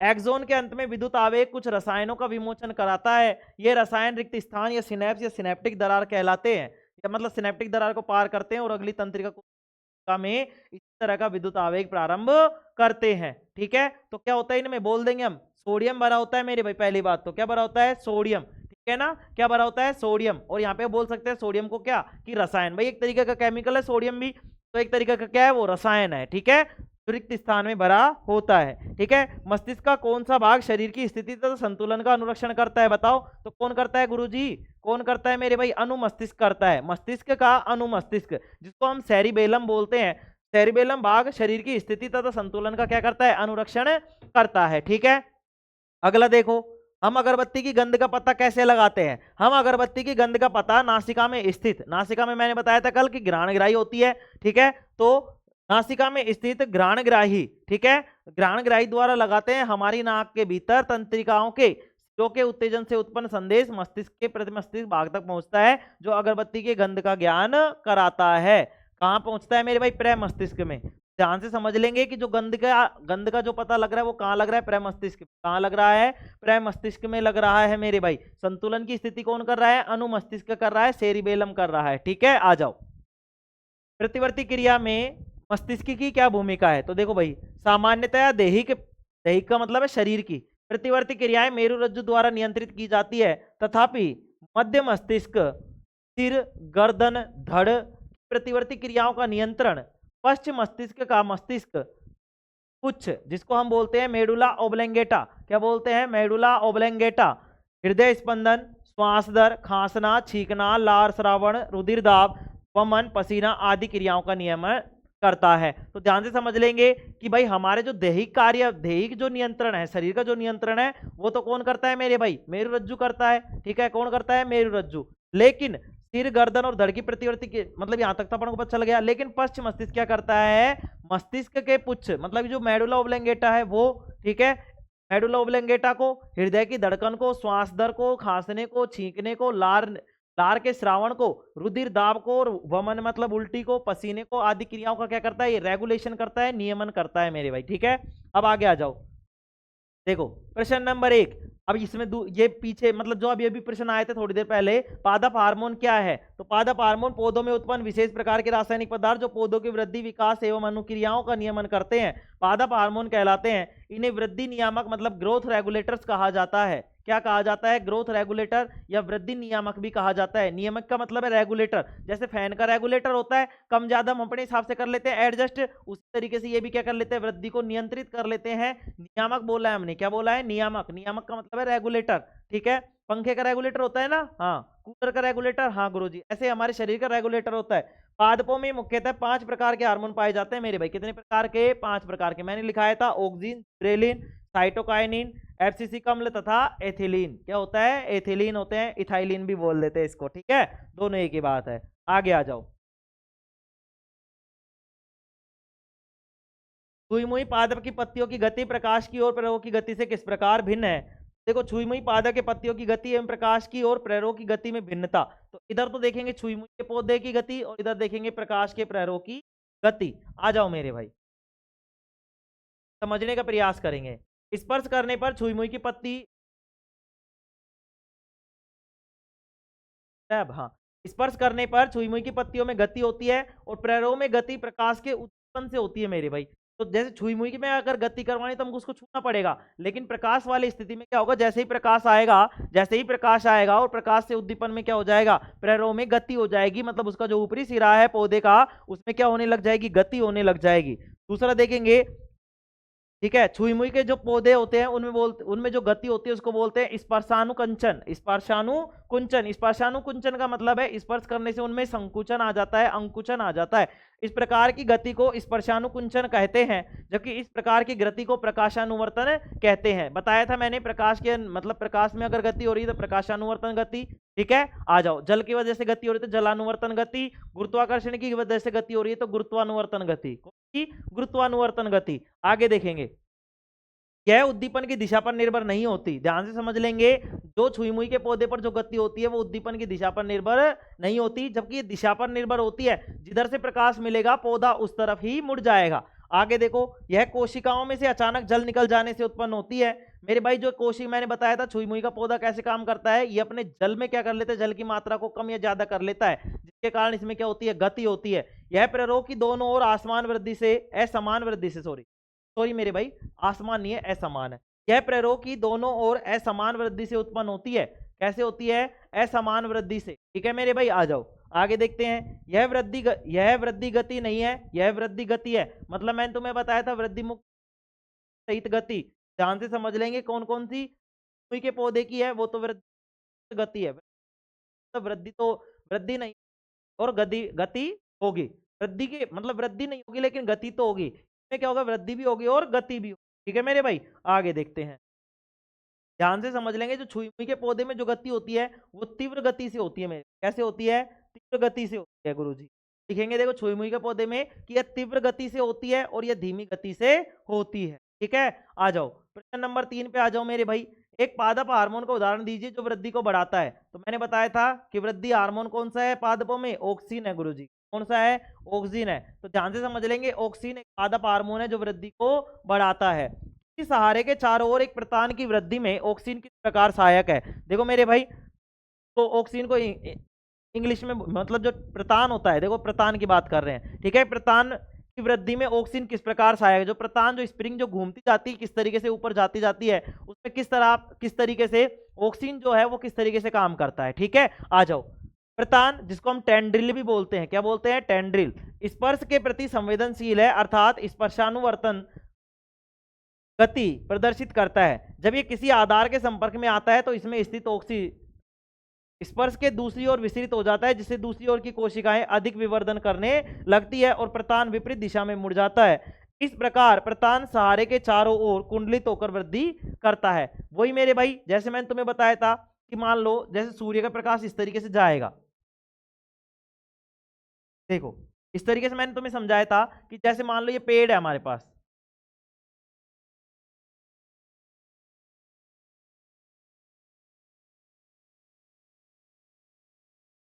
एक्सोन के अंत में विद्युत आवेग कुछ रसायनों का विमोचन कराता है। ये रसायन रिक्त स्थान या सिनेप्स या सिनेप्टिक दरार कहलाते हैं, या मतलब सिनेप्टिक दरार को पार करते हैं और अगली तंत्रिका कोशिका में इस तरह का विद्युत आवेग प्रारंभ करते हैं, ठीक है। तो क्या होता है इनमें, बोल देंगे हम, सोडियम भरा होता है मेरे भाई। पहली बात तो क्या भरा होता है, सोडियम, ठीक है ना, क्या भरा होता है, सोडियम। और यहाँ पे बोल सकते हैं सोडियम को क्या, कि रसायन, भाई एक तरीके का केमिकल है सोडियम भी, तो एक तरीके का क्या है, वो रसायन है, ठीक है, रिक्त स्थान में भरा होता है, ठीक है। मस्तिष्क का कौन सा भाग शरीर की स्थिति तथा संतुलन का अनुरक्षण करता है, बताओ। तो कौन करता है गुरुजी, कौन करता है मेरे भाई, अनुमस्तिष्क करता है। मस्तिष्क का अनुमस्तिष्क, जिसको हम सेरिबेलम बोलते हैं, सेरिबेलम भाग शरीर की स्थिति तथा संतुलन का क्या करता है, अनुरक्षण करता है, ठीक है। अगला देखो, हम अगरबत्ती की गंध का पता कैसे लगाते हैं। हम अगरबत्ती की गंध का पता नासिका में स्थित, नासिका में मैंने बताया था कल की घ्राणग्राही होती है, ठीक है। तो नासिका में स्थित घ्राणग्राही, ठीक है, घ्राणग्राही द्वारा लगाते हैं। हमारी नाक के भीतर तंत्रिकाओं के सिरों के उत्तेजन से उत्पन्न संदेश मस्तिष्क के प्रतिमस्तिष्क भाग तक पहुंचता है, जो अगरबत्ती के गंध का ज्ञान कराता है। कहां पहुंचता है मेरे भाई, प्रमस्तिष्क में। ध्यान से समझ लेंगे कि जो गंध का जो पता लग रहा है वो कहां लग रहा है, प्रमस्तिष्क। कहां लग रहा है, प्रमस्तिष्क में लग रहा है मेरे भाई। संतुलन की स्थिति कौन कर रहा है, अनुमस्तिष्क कर रहा है, सेरिबेलम कर रहा है, ठीक है। आ जाओ, प्रतिवर्ती क्रिया में मस्तिष्क की क्या भूमिका है। तो देखो भाई, सामान्यतया दैहिक, दैहिक का मतलब है शरीर की, प्रतिवर्ती क्रियाएं मेरुरज्जु द्वारा नियंत्रित की जाती है। तथापि मध्य मस्तिष्क, सिर, गर्दन, धड़ प्रतिवर्ती क्रियाओं का नियंत्रण पश्चिम मस्तिष्क का मस्तिष्क पुच्छ, जिसको हम बोलते हैं मेडुला ओब्लेंगेटा, क्या बोलते हैं, मेडुला ओब्लेंगेटा, हृदय स्पंदन, श्वास दर, खांसना, छींकना, लार श्रावण, रुधिर दाब, वमन, पसीना आदि क्रियाओं का नियमन करता है। तो ध्यान से समझ लेंगे कि भाई हमारे जो दैहिक कार्य, दैहिक जो नियंत्रण है, शरीर का जो नियंत्रण है, वो तो कौन करता है मेरे भाई, मेरुरज्जु करता है, ठीक है। कौन करता है, मेरुरज्जु। लेकिन सिर, गर्दन और धड़ की प्रतिवर्ती के मतलब यहां तक तो अपन को पता चल गया, लेकिन पश्च मस्तिष्क क्या करता है, मस्तिष्क के पुच्छ मतलब जो मेडुला ओब्लेंगेटा है वो, ठीक है, मेडुला ओब्लेंगेटा को, हृदय की धड़कन को, श्वास दर को, खांसने को, छींकने को, लार के श्रावण को, रुधिर दाब को, और वमन मतलब उल्टी को, पसीने को आदि क्रियाओं का क्या करता है, ये रेगुलेशन करता है, नियमन करता है मेरे भाई, ठीक है। अब आगे आ जाओ, देखो प्रश्न नंबर 1। अब इसमें ये पीछे मतलब जो अभी प्रश्न आए थे थोड़ी देर पहले, पादप हार्मोन क्या है। तो पादप हार्मोन पौधों में उत्पन्न विशेष प्रकार के रासायनिक पदार्थ जो पौधों की वृद्धि, विकास एवं अनुक्रियाओं का नियमन करते हैं, पादप हार्मोन कहलाते हैं। इन्हें वृद्धि नियामक मतलब ग्रोथ रेगुलेटर्स कहा जाता है। क्या कहा जाता है, ग्रोथ रेगुलेटर या वृद्धि नियामक भी कहा जाता है। नियामक का मतलब है रेगुलेटर, जैसे फैन का रेगुलेटर होता है, कम ज्यादा हम अपने हिसाब से कर लेते हैं एडजस्ट, उसी तरीके से ये भी क्या कर लेते हैं, वृद्धि को नियंत्रित कर लेते हैं। नियामक बोला है हमने, क्या बोला है, नियामक। नियामक का मतलब है रेगुलेटर, ठीक है। पंखे का रेगुलेटर होता है ना, हाँ, कूलर का रेगुलेटर, हाँ गुरुजी, ऐसे हमारे शरीर का रेगुलेटर होता है। पादपों में मुख्यतः 5 प्रकार के हार्मोन पाए जाते हैं मेरे भाई। कितने प्रकार के, 5 प्रकार के। मैंने लिखाया था ऑक्सिन, जिब्रेलिन, साइटोकाइनिन, एफसीसी कम्ल तथा एथिलीन। क्या होता है, एथिलीन होते हैं, इथाइलिन भी बोल देते हैं इसको, ठीक है, दोनों एक ही बात है। आगे आ जाओ, छुई मुई पादप की पत्तियों की गति प्रकाश की ओर प्रेरकों की गति से किस प्रकार भिन्न है। देखो, छुई मुई पादप के पत्तियों की गति एवं प्रकाश की ओर प्रेरकों की गति में भिन्नता। तो इधर तो देखेंगे छुई मुई के पौधे की गति और इधर देखेंगे प्रकाश के प्रेरकों की गति। आ जाओ मेरे भाई, समझने का प्रयास करेंगे। स्पर्श करने पर छुई मुई की पत्ती अब हाँ, स्पर्श करने पर छुई मुई की पत्तियों में गति होती है और प्रेरकों में गति प्रकाश के उत्पन्न से होती है मेरे भाई। तो जैसे छुई मुई की में अगर गति करवानी तो हमको उसको छूना पड़ेगा, लेकिन प्रकाश वाली स्थिति में क्या होगा, जैसे ही प्रकाश आएगा, जैसे ही प्रकाश आएगा और प्रकाश से उद्दीपन में क्या हो जाएगा, प्रेरकों में गति हो जाएगी, मतलब उसका जो ऊपरी सिरा है पौधे का उसमें क्या होने लग जाएगी, गति होने लग जाएगी। दूसरा देखेंगे, ठीक है, छुई मुई के जो पौधे होते हैं उनमें जो गति होती है उसको बोलते हैं स्पर्शानुकुंचन। स्पर्शानुकुंचन का मतलब है स्पर्श करने से उनमें संकुचन आ जाता है, अंकुचन आ जाता है। इस प्रकार की गति को स्पर्शानुकुंचन कहते हैं, जबकि इस प्रकार की गति को प्रकाशानुवर्तन कहते हैं। बताया था मैंने, प्रकाश के मतलब प्रकाश में अगर गति हो रही है तो प्रकाशानुवर्तन गति। ठीक है, आ जाओ, जल की वजह से गति हो रही है तो जलानुवर्तन गति, गुरुत्वाकर्षण की वजह से गति हो रही है तो गुरुत्वानुवर्तन गति, गुरुत्वानुवर्तन गति। आगे देखेंगे, यह उद्दीपन की दिशा पर निर्भर नहीं होती। ध्यान से समझ लेंगे, जो छुई मुई के पौधे पर जो गति होती है वो उद्दीपन की दिशा पर निर्भर नहीं होती, जबकि ये दिशा पर निर्भर होती है। जिधर से प्रकाश मिलेगा पौधा उस तरफ ही मुड़ जाएगा। आगे देखो, यह कोशिकाओं में से अचानक जल निकल जाने से उत्पन्न होती है। मेरे भाई, जो कोशिका मैंने बताया था छुई मुई का पौधा कैसे काम करता है, ये अपने जल में क्या कर लेता है, जल की मात्रा को कम या ज्यादा कर लेता है, जिसके कारण इसमें क्या होती है, गति होती है। यह प्रेरकों की दोनों ओर असमान वृद्धि से मेरे भाई, आसमान नहीं है, असमान है। यह प्रेरकों की दोनों ओर असमान वृद्धि से उत्पन्न होती है। कैसे होती है, असमान वृद्धि से। ठीक है मेरे भाई, आ जाओ आगे देखते हैं। यह वृद्धि गति नहीं है, यह वृद्धि गति है। मतलब मैंने तुम्हें बताया था वृद्धि मुक्त सहित गति। ध्यान से समझ लेंगे, कौन कौन सी छुई के पौधे की है, वो तो वृद्धि गति है। तो वृद्धि नहीं और गति होगी। वृद्धि की मतलब वृद्धि नहीं होगी लेकिन गति तो होगी। इसमें क्या होगा, वृद्धि भी होगी और गति भी होगी। ठीक है मेरे भाई, आगे देखते हैं। ध्यान से समझ लेंगे, जो छुई मुई के पौधे में जो गति होती है वो तीव्र गति से होती है मेरे। कैसे होती है, तीव्र गति से होती है गुरुजी। लिखेंगे देखो, छुई मुई के पौधे में कि यह तीव्र गति से होती है और यह धीमी गति से होती है। ठीक है, आ जाओ प्रश्न नंबर 3 पे आ जाओ मेरे भाई। एक पादप हार्मोन का उदाहरण दीजिए जो वृद्धि को बढ़ाता है। तो मैंने बताया था कि वृद्धि हार्मोन कौन सा है पादपों में, ऑक्सीन है गुरुजी। कौन सा है, ऑक्सीन है। तो ध्यान से समझ लेंगे, ऑक्सीन एक पादप हार्मोन है जो वृद्धि को बढ़ाता है। इस सहारे के चारों ओर एक प्रतान की वृद्धि में ऑक्सीन किस प्रकार सहायक है। देखो मेरे भाई, तो ऑक्सीन को इंग्लिश में मतलब जो प्रतान होता है, देखो प्रतान की बात कर रहे हैं। ठीक है, प्रतान की वृद्धि में ऑक्सीन किस प्रकार सहायक है। जो प्रतान, जो स्प्रिंग जो घूमती जाती है किस तरीके से ऊपर जाती जाती है, उसमें किस तरीके से ऑक्सीन जो है वो किस तरीके से काम करता है। ठीक है, आ जाओ। प्रतान, जिसको हम टेंड्रिल भी बोलते हैं, क्या बोलते हैं, टेंड्रिल, स्पर्श के प्रति संवेदनशील है, अर्थात स्पर्शानुवर्तन गति प्रदर्शित करता है। जब ये किसी आधार के संपर्क में आता है तो इसमें स्थित ऑक्सीजन स्पर्श के दूसरी ओर विस्तृत हो जाता है, जिससे दूसरी ओर की कोशिकाएं अधिक विवर्धन करने लगती है और प्रतान विपरीत दिशा में मुड़ जाता है। इस प्रकार प्रतान सहारे के चारों ओर कुंडलित होकर वृद्धि करता है। वही मेरे भाई, जैसे मैंने तुम्हें बताया था कि मान लो जैसे सूर्य का प्रकाश इस तरीके से जाएगा, देखो इस तरीके से मैंने तुम्हें समझाया था कि जैसे मान लो ये पेड़ है हमारे पास,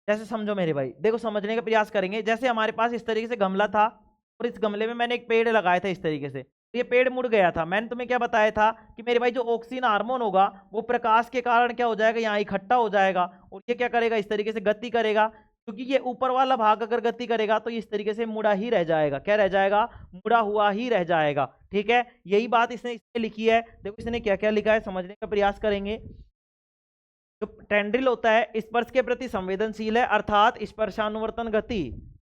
जैसे समझो मेरे भाई, देखो समझने का प्रयास करेंगे। जैसे हमारे पास इस तरीके से गमला था और इस गमले में मैंने एक पेड़ लगाया था इस तरीके से, तो ये पेड़ मुड़ गया था। मैंने तुम्हें क्या बताया था कि मेरे भाई जो ऑक्सीजन हार्मोन होगा वो प्रकाश के कारण क्या हो जाएगा, यहाँ इकट्ठा हो जाएगा और ये क्या करेगा, इस तरीके से गति करेगा। क्योंकि ये ऊपर वाला भाग अगर गति करेगा तो इस तरीके से मुड़ा ही रह जाएगा। क्या रह जाएगा, मुड़ा हुआ ही रह जाएगा। ठीक है, यही बात इसने लिखी है। देखो इसने क्या क्या लिखा है, समझने का प्रयास करेंगे। जो टेंड्रिल होता है स्पर्श के प्रति संवेदनशील है, अर्थात स्पर्शानुवर्तन गति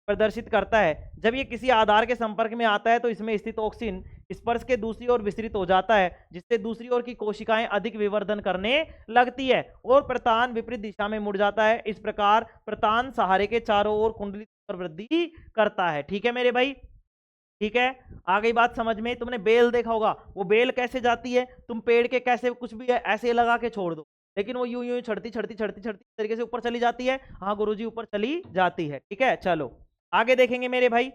प्रदर्शित करता है। जब ये किसी आधार के संपर्क में आता है तो इसमें स्थित ऑक्सीजन स्पर्श के दूसरी ओर विस्तृत हो जाता है, जिससे दूसरी ओर की कोशिकाएं अधिक विवर्धन करने लगती है और प्रतान विपरीत दिशा में मुड़ जाता है। इस प्रकार प्रतान सहारे के चारों ओर कुंडलित वृद्धि करता है। ठीक है मेरे भाई, ठीक है, आ गई बात समझ में। तुमने बेल देखा होगा, वो बेल कैसे जाती है, तुम पेड़ के कैसे कुछ भी है ऐसे लगा के छोड़ दो, लेकिन वो यूं यूं चढ़ती चढ़ती चढ़ती चढ़ती तरीके से ऊपर चली जाती है। हाँ गुरुजी, ऊपर चली जाती है। ठीक है, चलो आगे देखेंगे मेरे भाई।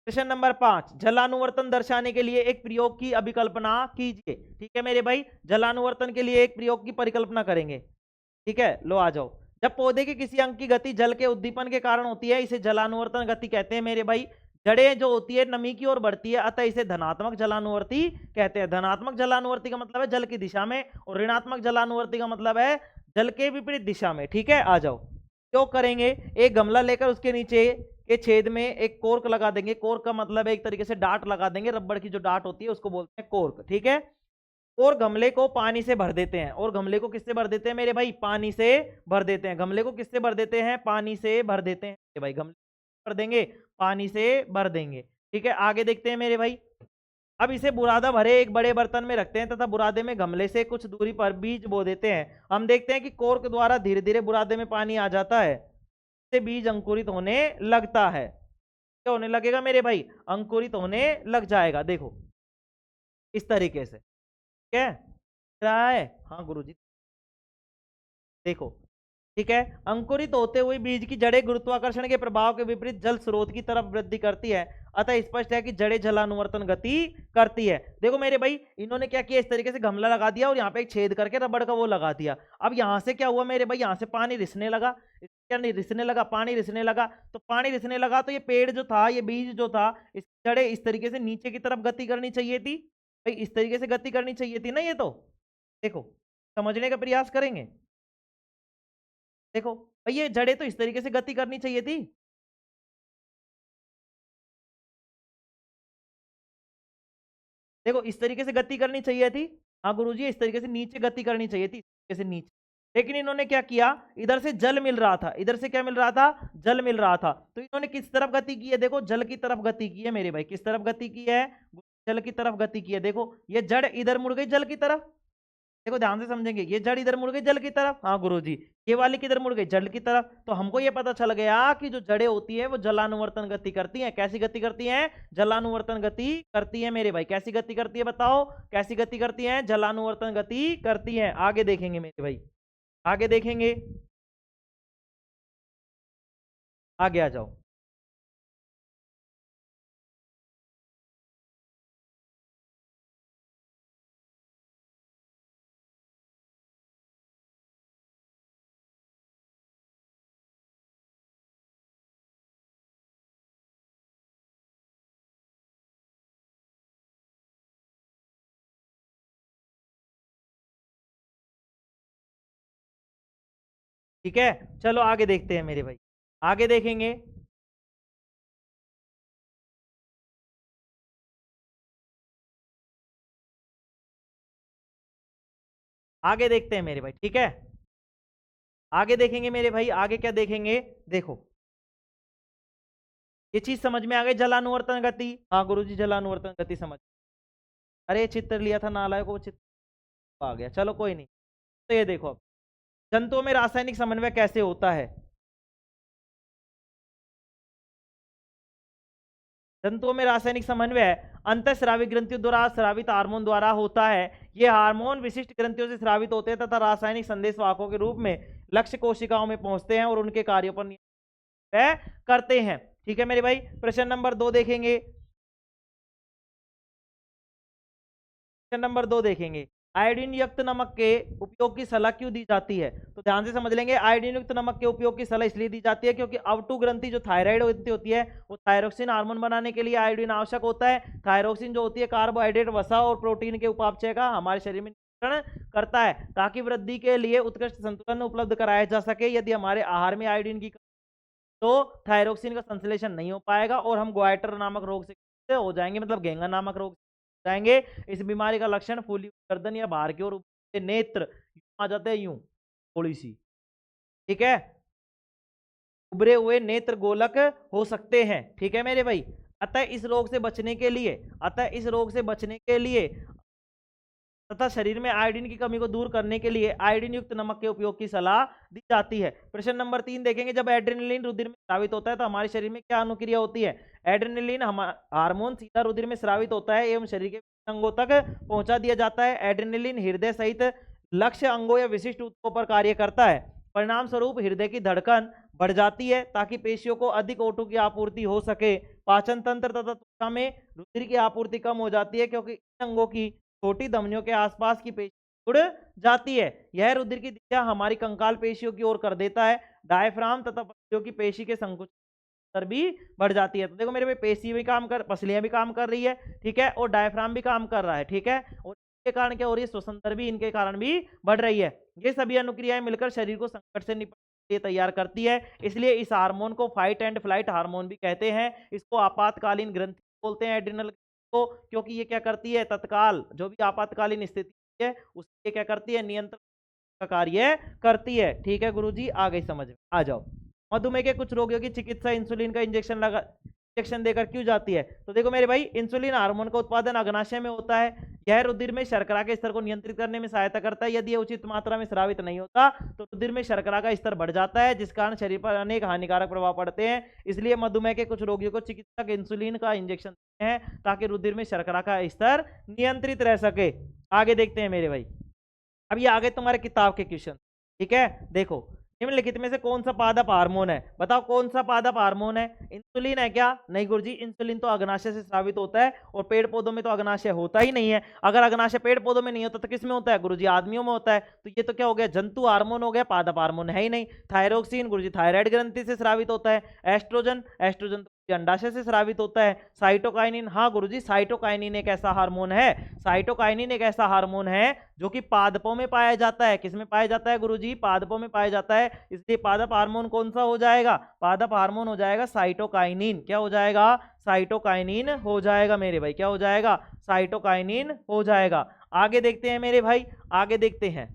क्वेश्चन नंबर 5, जलानुवर्तन दर्शाने के लिए एक प्रयोग की अभिकल्पना कीजिए। ठीक है मेरे भाई, जलानुवर्तन के लिए एक प्रयोग की परिकल्पना करेंगे। ठीक है, लो आ जाओ। जब पौधे के किसी अंग की गति जल के उद्दीपन के कारण होती है, इसे जलानुवर्तन गति कहते हैं मेरे भाई। जड़ें जो होती है नमी की ओर बढ़ती है, अतः इसे धनात्मक जलानुवर्ती कहते हैं। धनात्मक जलानुवर्ती का मतलब है जल की दिशा में, और ऋणात्मक जलानुवर्ती का मतलब है जल के विपरीत दिशा में, ठीक है। आ जाओ, क्यों करेंगे, एक गमला लेकर उसके नीचे के छेद में एक कोर्क लगा देंगे। कोर्क का मतलब है एक तरीके से डार्ट लगा देंगे, रबड़ की जो डार्ट होती है उसको बोलते हैं कोर्क, ठीक है। और गमले को पानी से भर देते हैं। और गमले को किससे भर देते हैं मेरे भाई, पानी से भर देते हैं। गमले को किससे भर देते हैं, पानी से भर देते हैं मेरे भाई। गमले भर देंगे, पानी से भर देंगे, ठीक है। आगे देखते हैं मेरे भाई। अब इसे बुरादा भरे एक बड़े बर्तन में रखते हैं तथा बुरादे में गमले से कुछ दूरी पर बीज बो देते हैं। हम देखते हैं कि कोर्क द्वारा धीरे धीरे बुरादे में पानी आ जाता है, इससे बीज अंकुरित होने लगता है। क्या होने लगेगा मेरे भाई, अंकुरित होने लग जाएगा। देखो इस तरीके से, ठीक है, रहा है। हाँ गुरुजी, देखो, ठीक है। अंकुरित होते हुए बीज की जड़ें गुरुत्वाकर्षण के प्रभाव के विपरीत जल स्रोत की तरफ वृद्धि करती है, अतः स्पष्ट है कि जड़ें जलानुवर्तन गति करती है। देखो मेरे भाई, इन्होंने क्या किया, इस तरीके से गमला लगा दिया और यहाँ पे एक छेद करके रबड़ का वो लगा दिया। अब यहाँ से क्या हुआ मेरे भाई, यहाँ से पानी रिसने लगा, क्या नहीं रिसने लगा, पानी रिसने लगा। तो पानी रिसने लगा तो ये पेड़ जो था, ये बीज जो था, इस जड़ें इस तरीके से नीचे की तरफ गति करनी चाहिए थी भाई, इस तरीके से गति करनी चाहिए थी ना। ये तो देखो, समझने का प्रयास करेंगे। देखो भाई, ये जड़ें तो इस तरीके से गति करनी चाहिए थी। देखो इस तरीके से गति करनी चाहिए थी। हाँ गुरुजी, इस तरीके से नीचे गति करनी चाहिए थी, इस तरीके से नीचे। लेकिन इन्होंने क्या किया, इधर से जल मिल रहा था, इधर से क्या मिल रहा था, जल मिल रहा था। तो इन्होंने किस तरफ गति की है, देखो जल की तरफ गति की है मेरे भाई। किस तरफ गति की है, जल की तरफ गति की है। देखो ये जड़ इधर मुड़ गई जल की तरफ। देखो ध्यान से समझेंगे, ये जड़ इधर मुड़ गई जल की तरफ। हाँ गुरुजी, ये वाली किधर मुड़ गई, जल की तरफ। तो हमको ये पता चल गया कि जो जड़ें होती है वो जलानुवर्तन गति करती हैं। कैसी गति करती हैं, जलानुवर्तन गति करती है मेरे भाई। कैसी गति करती है बताओ, कैसी गति करती है, जलानुवर्तन गति करती है। आगे देखेंगे मेरे भाई, आगे देखेंगे, आगे आ जाओ। ठीक है, चलो आगे देखते हैं मेरे भाई, आगे देखेंगे। आगे देखते हैं मेरे भाई, ठीक है। आगे देखेंगे मेरे भाई, आगे क्या देखेंगे, देखो ये चीज समझ में आ गई, जलानुवर्तन गति। हाँ गुरुजी, जलानुवर्तन गति समझ। अरे चित्र लिया था नालायक को, चित्र आ गया, चलो कोई नहीं। तो ये देखो, अब जंतुओं में रासायनिक समन्वय कैसे होता है। जंतुओं में रासायनिक समन्वय अंतःस्रावी ग्रंथियों द्वारा स्रावित हार्मोन द्वारा होता है। ये हार्मोन विशिष्ट ग्रंथियों से स्रावित होते हैं तथा रासायनिक संदेशवाहकों के रूप में लक्ष्य कोशिकाओं में पहुंचते हैं और उनके कार्यों पर नियंत्रण करते हैं। ठीक है मेरे भाई, प्रश्न नंबर 2 देखेंगे। प्रश्न नंबर 2 देखेंगे, आयोडीन युक्त नमक के उपयोग की सलाह क्यों दी जाती है। तो ध्यान से समझ लेंगे, आयोडीन युक्त नमक के उपयोग की सलाह इसलिए दी जाती है क्योंकि अवटु ग्रंथि जो थायराइड ग्रंथि होती है, वो थायरोक्सिन हार्मोन बनाने के लिए आयोडीन आवश्यक होता है। थायरोक्सिन जो होती है कार्बोहाइड्रेट, वसा और प्रोटीन के उपापचय का हमारे शरीर में नियंत्रण करता है, ताकि वृद्धि के लिए उत्कृष्ट संतुलन उपलब्ध कराया जा सके। यदि हमारे आहार में आयोडीन की तो थायरोक्सिन का संश्लेषण नहीं हो पाएगा और हम ग्वाइटर नामक रोग से हो जाएंगे, मतलब घेंगा नामक रोग से जाएंगे। इस बीमारी का लक्षण फूली गर्दन या बाहर की ओर नेत्र आ जाते हैं, यूं थोड़ी सी, ठीक है, उभरे हुए नेत्र गोलक हो सकते हैं। ठीक है मेरे भाई, अतः इस रोग से बचने के लिए, अतः इस रोग से बचने के लिए तथा शरीर में आयोडीन की कमी को दूर करने के लिए आयोडीन युक्त नमक के उपयोग की सलाह दी जाती है। प्रश्न नंबर 3 देखेंगे, जब एड्रेनलिन रुधिर में स्रावित होता है तो हमारे शरीर में क्या अनुक्रिया होती है। एड्रेनलिन हार्मोन सीधा रुधिर में स्रावित होता है एवं शरीर के अंगों तक पहुंचा दिया जाता है। एड्रेनलिन हृदय सहित लक्ष्य अंगों या विशिष्ट ऊतकों पर कार्य करता है। परिणाम स्वरूप हृदय की धड़कन बढ़ जाती है ताकि पेशियों को अधिक O2 की आपूर्ति हो सके। पाचन तंत्र तथा त्वचा में रुधिर की आपूर्ति कम हो जाती है क्योंकि इन अंगों की छोटी धमनियों के आसपास की पेशी उड़ जाती है। यह रुधिर की दिशा हमारी कंकाल पेशियों की ओर कर देता है। डायफ्राम तथा पसलियों की पेशी के संकुचन स्तर भी बढ़ जाती है। तो देखो मेरे पे पेशी भी काम कर, पसलियां भी काम कर रही है, ठीक है, और डायफ्राम भी काम कर रहा है, ठीक है, और के कारण क्या हो रही है, श्वसन दर भी इनके कारण भी बढ़ रही है। ये सभी अनुक्रियाएं मिलकर शरीर को संकट से निपटने के लिए तैयार करती है। इसलिए इस हार्मोन को फाइट एंड फ्लाइट हार्मोन भी कहते हैं। इसको आपातकालीन ग्रंथि बोलते हैं, एड्रिनल को, क्योंकि ये क्या करती है, तत्काल जो भी आपातकालीन स्थिति है उसके क्या करती है, नियंत्रण का कार्य करती है। ठीक है गुरुजी, आ गई समझ में, आ जाओ। मधुमेह के कुछ रोगियों की चिकित्सा इंसुलिन का इंजेक्शन देकर क्यों जाती है? तो देखो मेरे भाई, इंसुलिन हार्मोन का उत्पादन अग्नाशय में होता है। यह रुधिर में शर्करा के स्तर को नियंत्रित करने में सहायता करता है। यदि यह उचित मात्रा में स्रावित नहीं होता तो रुधिर में शर्करा का स्तर बढ़ जाता है, जिस कारण शरीर पर अनेक हानिकारक प्रभाव पड़ते हैं। इसलिए मधुमेह के कुछ रोगियों को चिकित्सक इंसुलिन का इंजेक्शन देते हैं ताकि रुधिर में शर्करा का स्तर नियंत्रित रह सके। आगे देखते हैं मेरे भाई, अब ये आगे तुम्हारे किताब के क्वेश्चन। ठीक है, देखो निम्नलिखित में से कौन सा पादप हार्मोन है? बताओ कौन सा पादप हार्मोन है? इंसुलिन है क्या? नहीं गुरुजी, इंसुलिन तो अग्नाशय से स्रावित होता है और पेड़ पौधों में तो अग्नाशय होता ही नहीं है। अगर अग्नाशय पेड़ पौधों में नहीं होता तो किस में होता है गुरुजी? आदमियों में होता है। तो ये तो क्या हो गया, जंतु हार्मोन हो गया, पादप हार्मोन है ही नहीं। थायरोक्सिन गुरुजी थायराइड ग्रंथि से स्रावित होता है। एस्ट्रोजन, एस्ट्रोजन अंडाशय से स्रावित होता है। साइटोकाइनिन, हाँ गुरुजी साइटोकाइनिन एक ऐसा हार्मोन है, साइटोकाइनिन एक ऐसा हार्मोन है जो कि पादपों में पाया जाता है। किसमें पाया जाता है गुरुजी? पादपों में पाया जाता है। इसलिए पादप हार्मोन कौन सा हो जाएगा? पादप हार्मोन हो जाएगा साइटोकाइनिन। क्या हो जाएगा? साइटोकाइनिन हो जाएगा मेरे भाई। क्या हो जाएगा? साइटोकाइनिन हो जाएगा। आगे देखते हैं मेरे भाई, आगे देखते हैं।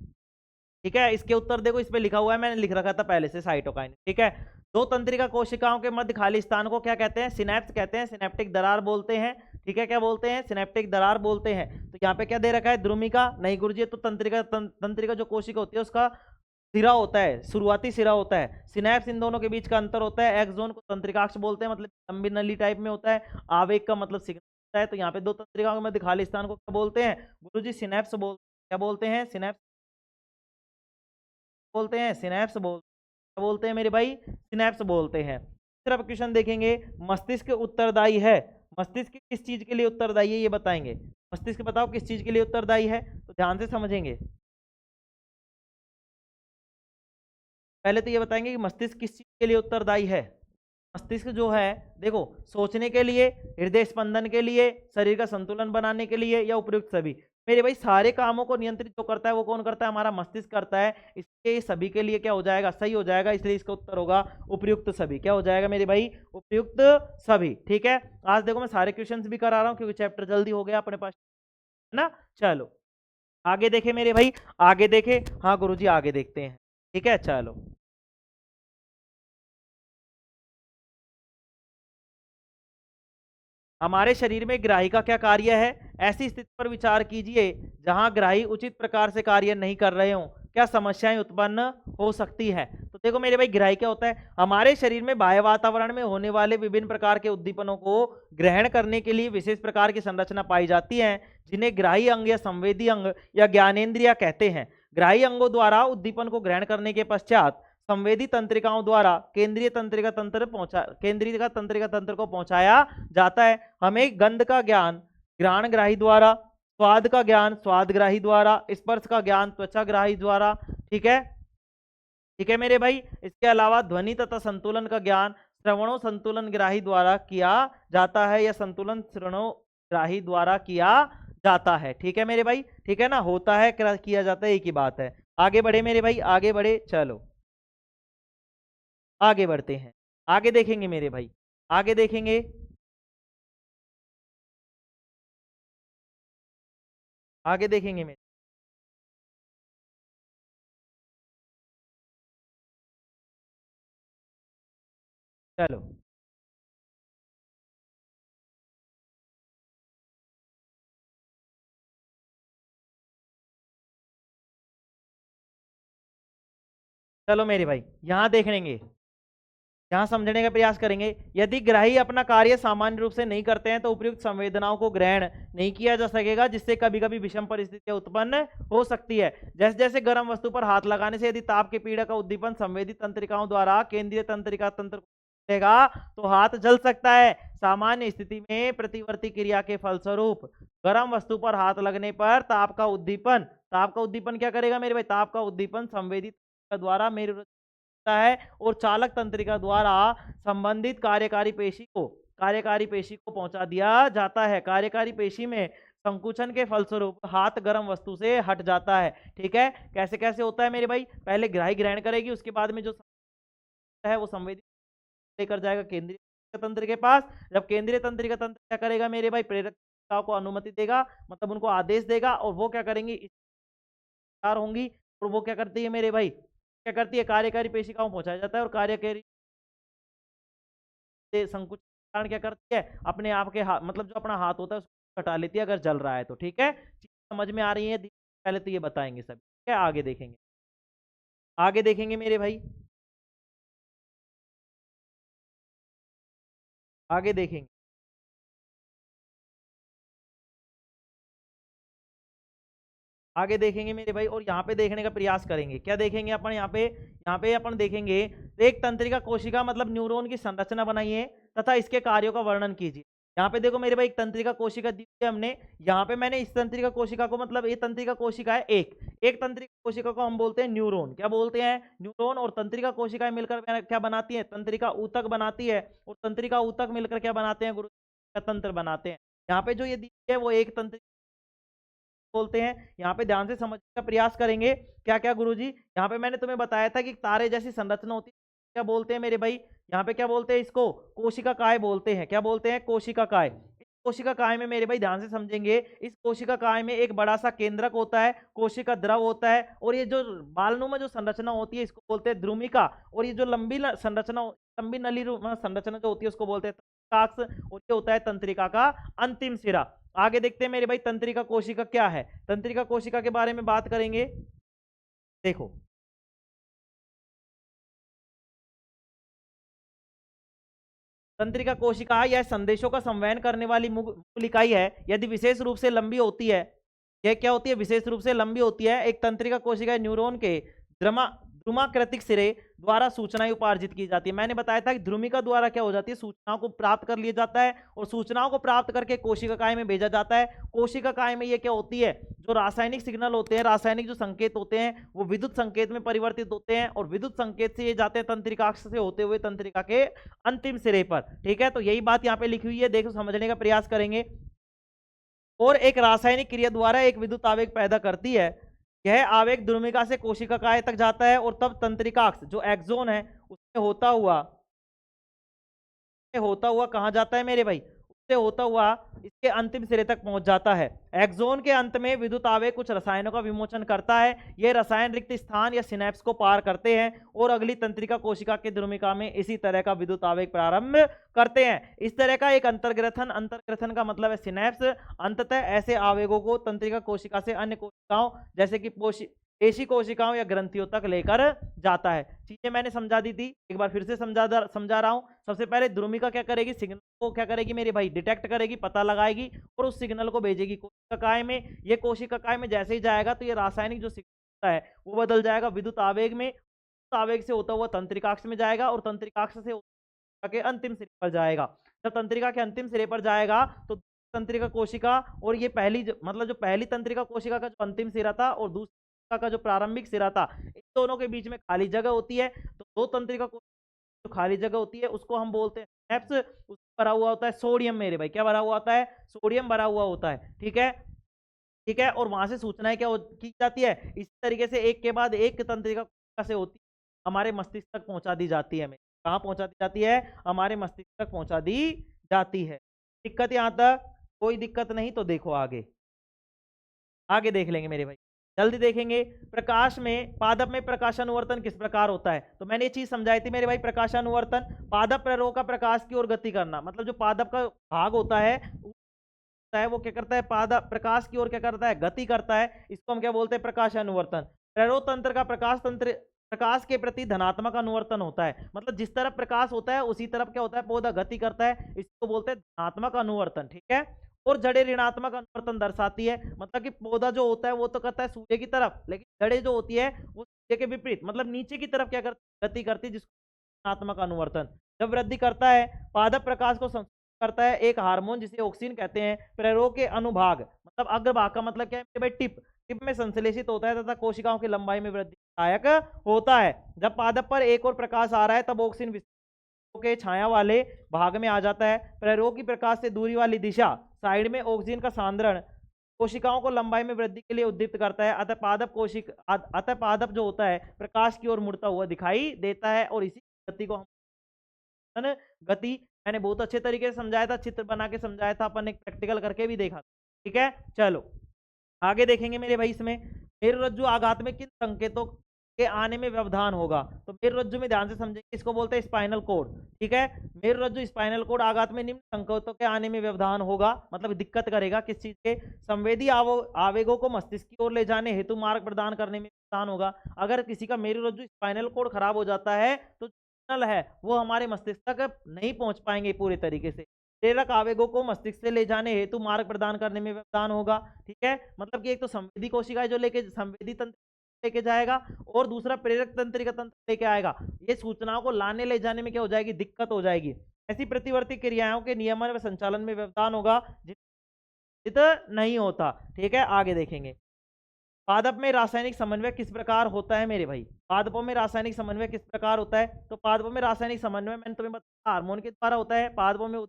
ठीक है, इसके उत्तर देखो, इस पे लिखा हुआ है, मैंने लिख रखा था पहले से, साइटोकाइनिन। ठीक है, दो तंत्रिका कोशिकाओं के मध्य खाली स्थान को क्या कहते हैं? सिनेप्स कहते हैं, सिनेप्टिक दरार बोलते हैं। ठीक है, क्या बोलते हैं? सिनेप्टिक दरार बोलते हैं। तो यहाँ पे क्या दे रखा है? द्रुमिका? नहीं गुरुजी, तो तंत्रिका जो कोशिका होती है उसका सिरा होता है, शुरुआती सिरा होता है। सिनेप्स इन दोनों के बीच का अंतर होता है। एक्सोन को तंत्रिकाक्ष बोलते हैं, मतलब लंबी नली टाइप में होता है। आवेग का मतलब सिग्नल होता है। तो यहाँ पे दो तंत्रिकाओं के मध्य खाली स्थान को क्या बोलते हैं गुरुजी? सिनेप्स क्या बोलते हैं? सिनेप्स बोलते हैं, सिनेप्स बोलते हैं मेरे भाई, सिनेप्स बोलते हैं। फिर अब क्वेश्चन देखेंगे, मस्तिष्क उत्तरदायी है। मस्तिष्क किस चीज के लिए उत्तरदायी है ये बताएंगे। मस्तिष्क बताओ किस चीज के लिए उत्तरदायी है, तो ध्यान से समझेंगे। पहले तो ये बताएंगे कि मस्तिष्क किस चीज के लिए उत्तरदायी है। मस्तिष्क जो है देखो, सोचने के लिए, हृदय स्पंदन के लिए, शरीर का संतुलन बनाने के लिए, या उपयुक्त सभी? मेरे भाई सारे कामों को नियंत्रित जो करता है वो कौन करता है? हमारा मस्तिष्क करता है। इसलिए सभी के लिए क्या हो जाएगा? सही हो जाएगा। इसलिए इसका उत्तर होगा उपयुक्त सभी। क्या हो जाएगा मेरे भाई? उपयुक्त सभी। ठीक है, आज देखो मैं सारे क्वेश्चंस भी करा रहा हूँ क्योंकि चैप्टर जल्दी हो गया अपने पास, है ना। चलो आगे देखे मेरे भाई, आगे देखे। हाँ गुरुजी आगे देखते हैं। ठीक है, चलो हमारे शरीर में ग्राही का क्या कार्य है? ऐसी स्थिति पर विचार कीजिए जहां ग्राही उचित प्रकार से कार्य नहीं कर रहे हों, क्या समस्याएं उत्पन्न हो सकती है? तो देखो मेरे भाई, ग्राही क्या होता है? हमारे शरीर में बाह्य वातावरण में होने वाले विभिन्न प्रकार के उद्दीपनों को ग्रहण करने के लिए विशेष प्रकार की संरचना पाई जाती है, जिन्हें ग्राही अंग या संवेदी अंग या ज्ञानेन्द्रिय कहते हैं। ग्राही अंगों द्वारा उद्दीपन को ग्रहण करने के पश्चात संवेदी तंत्रिकाओं द्वारा केंद्रीय तंत्रिका तंत्र को पहुंचाया जाता है। हमें गंध का ज्ञान घ्राणग्राही द्वारा, स्वाद का ज्ञान स्वादग्राही द्वारा, स्पर्श का ज्ञान त्वचाग्राही द्वारा। ठीक है, ठीक है मेरे भाई। इसके अलावा ध्वनि तथा संतुलन का ज्ञान श्रवणों संतुलन ग्राही द्वारा किया जाता है, या संतुलन श्रवणों ग्राही द्वारा किया जाता है। ठीक है मेरे भाई, ठीक है ना, होता है किया जाता है, एक ही बात है। आगे बढ़े मेरे भाई, आगे बढ़े, चलो आगे बढ़ते हैं। आगे देखेंगे मेरे भाई, आगे देखेंगे। आगे देखेंगे मेरे, चलो चलो मेरे भाई, यहां देख लेंगे, यहाँ समझने का प्रयास करेंगे। यदि ग्राही अपना कार्य सामान्य रूप से नहीं करते हैं तो उपयुक्त संवेदनाओं को ग्रहण नहीं किया जा सकेगा, जिससे कभी कभी विषम परिस्थितियां उत्पन्न हो सकती है। जैसे जैसे गर्म वस्तु पर हाथ लगाने से यदि ताप के पीड़ा का उद्दीपन संवेदी तंत्रिकाओं द्वारा केंद्रीय तंत्रिका तंत्र देगा तो हाथ जल सकता है। सामान्य स्थिति में प्रतिवर्ती क्रिया के फलस्वरूप गर्म वस्तु पर हाथ लगने पर ताप का उद्दीपन क्या करेगा मेरे भाई? ताप का उद्दीपन संवेदी द्वारा मेरे है और चालक तंत्रिका द्वारा संबंधित कार्यकारी पेशी को पहुंचा दिया जाता है। कार्यकारी पेशी में संकुचन के फलस्वरूप हाथ गर्म वस्तु से हट जाता है। ठीक है, कैसे कैसे होता है मेरे भाई, पहले ग्राही ग्रहण करेगी, उसके बाद में जो है वो संवेदी लेकर जाएगा केंद्रीय तंत्र के पास। जब केंद्रीय तंत्रिका तंत्र क्या करेगा मेरे भाई, प्रेरक को अनुमति देगा, मतलब उनको आदेश देगा, और वो क्या करेंगी, होंगी, और वो क्या करती है मेरे भाई, क्या करती है, कार्यकारी पेशिकाओं पहुंचाया जाता है, और कार्यकारी संकुचन कारण क्या करती है, अपने आप के हाथ, मतलब जो अपना हाथ होता है उसको हटा लेती है अगर जल रहा है तो। ठीक है, समझ में आ रही है, पहले तो ये बताएंगे सब। ठीक है, आगे देखेंगे, आगे देखेंगे मेरे भाई, आगे देखेंगे, आगे देखेंगे मेरे भाई, और यहाँ पे देखने का प्रयास करेंगे। क्या देखेंगे अपन यहाँ पे अपन देखेंगे, एक तंत्रिका कोशिका मतलब न्यूरॉन की संरचना बनाइए तथा इसके कार्यों का वर्णन कीजिए। यहाँ पे देखो मेरे भाई, एक तंत्रिका कोशिका दी है हमने, यहाँ पे मैंने इस तंत्रिका कोशिका को, मतलब ये तंत्रिका कोशिका है एक तंत्रिका कोशिका को हम बोलते हैं न्यूरॉन। क्या बोलते हैं, न्यूरॉन। और तंत्रिका कोशिकाएं मिलकर क्या बनाती है, तंत्रिका ऊतक बनाती है, और तंत्रिका ऊतक मिलकर क्या बनाते हैं, गुरु तंत्र बनाते हैं। यहाँ पे जो ये दी है वो एक तंत्रिका बोलते हैं। यहाँ पे ध्यान से समझने का प्रयास करेंगे। क्या क्या गुरुजी, यहाँ पे मैंने तुम्हें बताया था कि तारे जैसी संरचना होती है, क्या बोलते हैं मेरे भाई, यहाँ पे क्या बोलते हैं, इसको कोशिका काय बोलते हैं। क्या बोलते हैं, कोशिका काय। इस कोशिका काय में मेरे भाई ध्यान से समझेंगे, इस कोशिका काय में एक बड़ा सा केंद्रक होता है, कोशिका द्रव होता है, और ये जो बालनुमा जो संरचना होती है इसको बोलते हैं ध्रुमिका, और ये जो लंबी संरचना, लंबी नली संरचना जो होती है उसको बोलते हैं तंत्रिकाक्ष, और ये होता है तंत्रिका का अंतिम सिरा। आगे देखते हैं मेरे भाई, तंत्रिका कोशिका क्या है। तंत्रिका कोशिका के बारे में बात करेंगे। देखो, तंत्रिका कोशिका यह संदेशों का संवहन करने वाली मूल इकाई है। यदि विशेष रूप से लंबी होती है, यह क्या होती है, विशेष रूप से लंबी होती है। एक तंत्रिका कोशिका न्यूरॉन के ध्रुमाकृतिक सिरे द्वारा सूचनाएं उपार्जित की जाती है। मैंने बताया था कि ध्रुमिका द्वारा क्या हो जाती है, सूचनाओं को प्राप्त कर लिया जाता है, और सूचनाओं को प्राप्त करके कोशिका काय में भेजा जाता है। कोशिका काय में ये क्या होती है, जो रासायनिक सिग्नल होते हैं, रासायनिक जो संकेत होते हैं वो विद्युत संकेत में परिवर्तित होते हैं, और विद्युत संकेत से ये जाते हैं तंत्रिकाक्ष से होते हुए तंत्रिका के अंतिम सिरे पर। ठीक है, तो यही बात यहाँ पे लिखी हुई है, देखो समझने का प्रयास करेंगे। और एक रासायनिक क्रिया द्वारा एक विद्युत आवेग पैदा करती है। यह आवेग ध्रुमिका से कोशिका काय तक जाता है, और तब तंत्रिकाक्ष जो एक्सोन है उससे होता हुआ कहाँ जाता है मेरे भाई, उससे होता हुआ इसके अंतिम सिरे तक पहुंच जाता है। एक्सोन के अंत में विद्युत आवेग कुछ रसायनों का विमोचन करता है। ये रसायन रिक्त स्थान या सिनेप्स को पार करते हैं, और अगली तंत्रिका कोशिका के ध्रुमिका में इसी तरह का विद्युत आवेग प्रारंभ करते हैं। इस तरह का एक अंतर्ग्रथन का मतलब है सिनेप्स। अंततः ऐसे आवेगों को तंत्रिका कोशिका से अन्य कोशिकाओं जैसे कि पेशी कोशिकाओं या ग्रंथियों तक लेकर जाता है। चीजें मैंने समझा दी थी, एक बार फिर से समझा रहा हूं। सबसे पहले ध्रुमिका क्या करेगी, सिग्नल को क्या करेगी मेरे भाई, डिटेक्ट करेगी, पता लगाएगी, और उस सिग्नल को भेजेगी कोशिका काय में। ये कोशिका काय में जैसे ही जाएगा तो ये रासायनिक जो सिग्नल है वो बदल जाएगा विद्युत आवेग में। आवेग से होता हुआ तंत्रिकाक्ष में जाएगा, और तंत्रिकाक्ष से के अंतिम सिरे पर जाएगा। जब तंत्रिका के अंतिम सिरे पर जाएगा तो तंत्रिका कोशिका, और ये मतलब जो पहली तंत्रिका कोशिका का जो अंतिम सिरा था और दूसरी का जो प्रारंभिक सिरा था, इन दोनों के बीच में खाली जगह होती है। तो दो तंत्रिका जो खाली जगह होती है उसको हम बोलते हैं सिनेप्स। उसमें भरा हुआ होता है सोडियम मेरे भाई, क्या भरा हुआ होता है, सोडियम भरा हुआ होता है। ठीक है, ठीक है, और वहां से सूचनाएं क्या की जाती है, इस तरीके से एक के बाद एक तंत्रिका से होती है, हमारे मस्तिष्क तक पहुंचा दी जाती है। कहाँ पहुंचा दी जाती है, हमारे मस्तिष्क तक पहुंचा दी जाती है। दिक्कत यहां तक, कोई दिक्कत नहीं तो देखो आगे, आगे देख लेंगे मेरे भाई, जल्दी देखेंगे। प्रकाश में, पादप में प्रकाशानुवर्तन किस प्रकार होता है, तो मैंने ये चीज समझाई थी मेरे भाई। प्रकाशानुवर्तन, पादप प्रेरक का प्रकाश की ओर गति करना, मतलब जो पादप का भाग होता है वो क्या करता है, पादप प्रकाश की ओर क्या करता है, गति करता है। इसको हम क्या बोलते हैं, प्रकाशानुवर्तन। प्रेरक तंत्र का प्रकाश के प्रति धनात्मक अनुवर्तन होता है, मतलब जिस तरफ प्रकाश होता है उसी तरफ क्या होता है, पौधा गति करता है, इसको बोलते हैं धनात्मक अनुवर्तन। ठीक है, और जड़ें ऋणात्मक अनुवर्तन दर्शाती है, मतलब कि पौधा जो होता है वो तो करता है सूर्य की तरफ, लेकिन जड़ें जो होती है वो सूर्य के विपरीत, मतलब नीचे की तरफ क्या करती, गति करती है, जिसको ऋणात्मक अनुवर्तन। जब वृद्धि करता है, पादप प्रकाश को करता है एक हार्मोन जिसे ऑक्सिन कहते हैं। प्रेरक के अनुभाग, मतलब अग्रभाग का मतलब क्या है भाई, टिप में संश्लेषित होता है तथा कोशिकाओं की लंबाई में वृद्धि सहायक होता है। जब पादप पर एक और प्रकाश आ रहा है तब ऑक्सिन के छाया वाले भाग में आ जाता है। प्रेरक की प्रकाश से दूरी वाली दिशा साइड में ऑक्सीजन का सांद्रण कोशिकाओं को लंबाई में वृद्धि के लिए उद्दीप्त करता है। अतः पादप जो होता है प्रकाश की ओर मुड़ता हुआ दिखाई देता है, और इसी गति को हम गति, मैंने बहुत अच्छे तरीके से समझाया था, चित्र बना के समझाया था, अपन एक प्रैक्टिकल करके भी देखा। ठीक है, चलो आगे देखेंगे मेरे भाई। इसमें मेरुरज्जु आघात में किन संकेतों के आने में व्यवधान होगा? तो मेरुरज्जु में ध्यान से समझेंगे, इसको बोलते हैं स्पाइनल कोड। ठीक है, मेरुरज्जु स्पाइनल कोड आघात में निम्न संकेतों के आने में व्यवधान होगा, मतलब दिक्कत करेगा किस चीज के? संवेदी आवेगों को मस्तिष्क की ओर ले जाने हेतु मार्ग प्रदान करने में व्यवधान होगा। अगर किसी का मेरुरज्जु स्पाइनल कोड खराब हो जाता है तो सिग्नल है वो हमारे मस्तिष्क तक नहीं पहुंच पाएंगे पूरे तरीके से। प्रेरक आवेगों को मस्तिष्क से ले जाने हेतु मार्ग प्रदान करने में व्यवधान होगा। ठीक है, मतलब कि एक तो संवेदी कोशिका जो लेके संवेदी तंत्र लेके जाएगा, और दूसरा प्रेरक तंत्रिका तंत्र लेके आएगा। ये सूचनाओं को लाने ले जाने में क्या हो जाएगी? दिक्कत हो जाएगी। ऐसी प्रतिवर्ती क्रियाओं के नियमन व संचालन में व्यवधान होगा जित नहीं होता। ठीक है, आगे देखेंगे। पादप में रासायनिक समन्वय किस प्रकार होता है मेरे भाई? पादपों में रासायनिक समन्वय किस प्रकार होता है? तो पादपों में रासायनिक समन्वय मैंने तुम्हें बताया हार्मोन के द्वारा होता है। पादपों में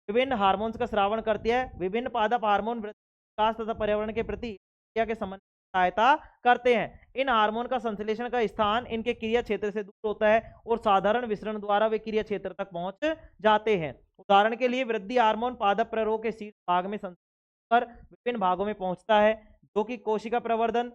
विभिन्न हार्मोन्स का स्रावण करती है। विभिन्न पादप हार्मोन विकास तथा पर्यावरण के प्रति क्रिया के समन्वय सहायता करते हैं। इन हार्मोन का संश्लेषण का स्थान इनके क्रिया क्षेत्र से दूर होता है, और साधारण विसरण द्वारा वे क्रिया क्षेत्र तक पहुंच जाते हैं। उदाहरण के लिए वृद्धि हार्मोन पादप प्ररोग के शीर्ष भाग में कर विभिन्न भागों में पहुंचता है, जो कि कोशिका प्रवर्धन,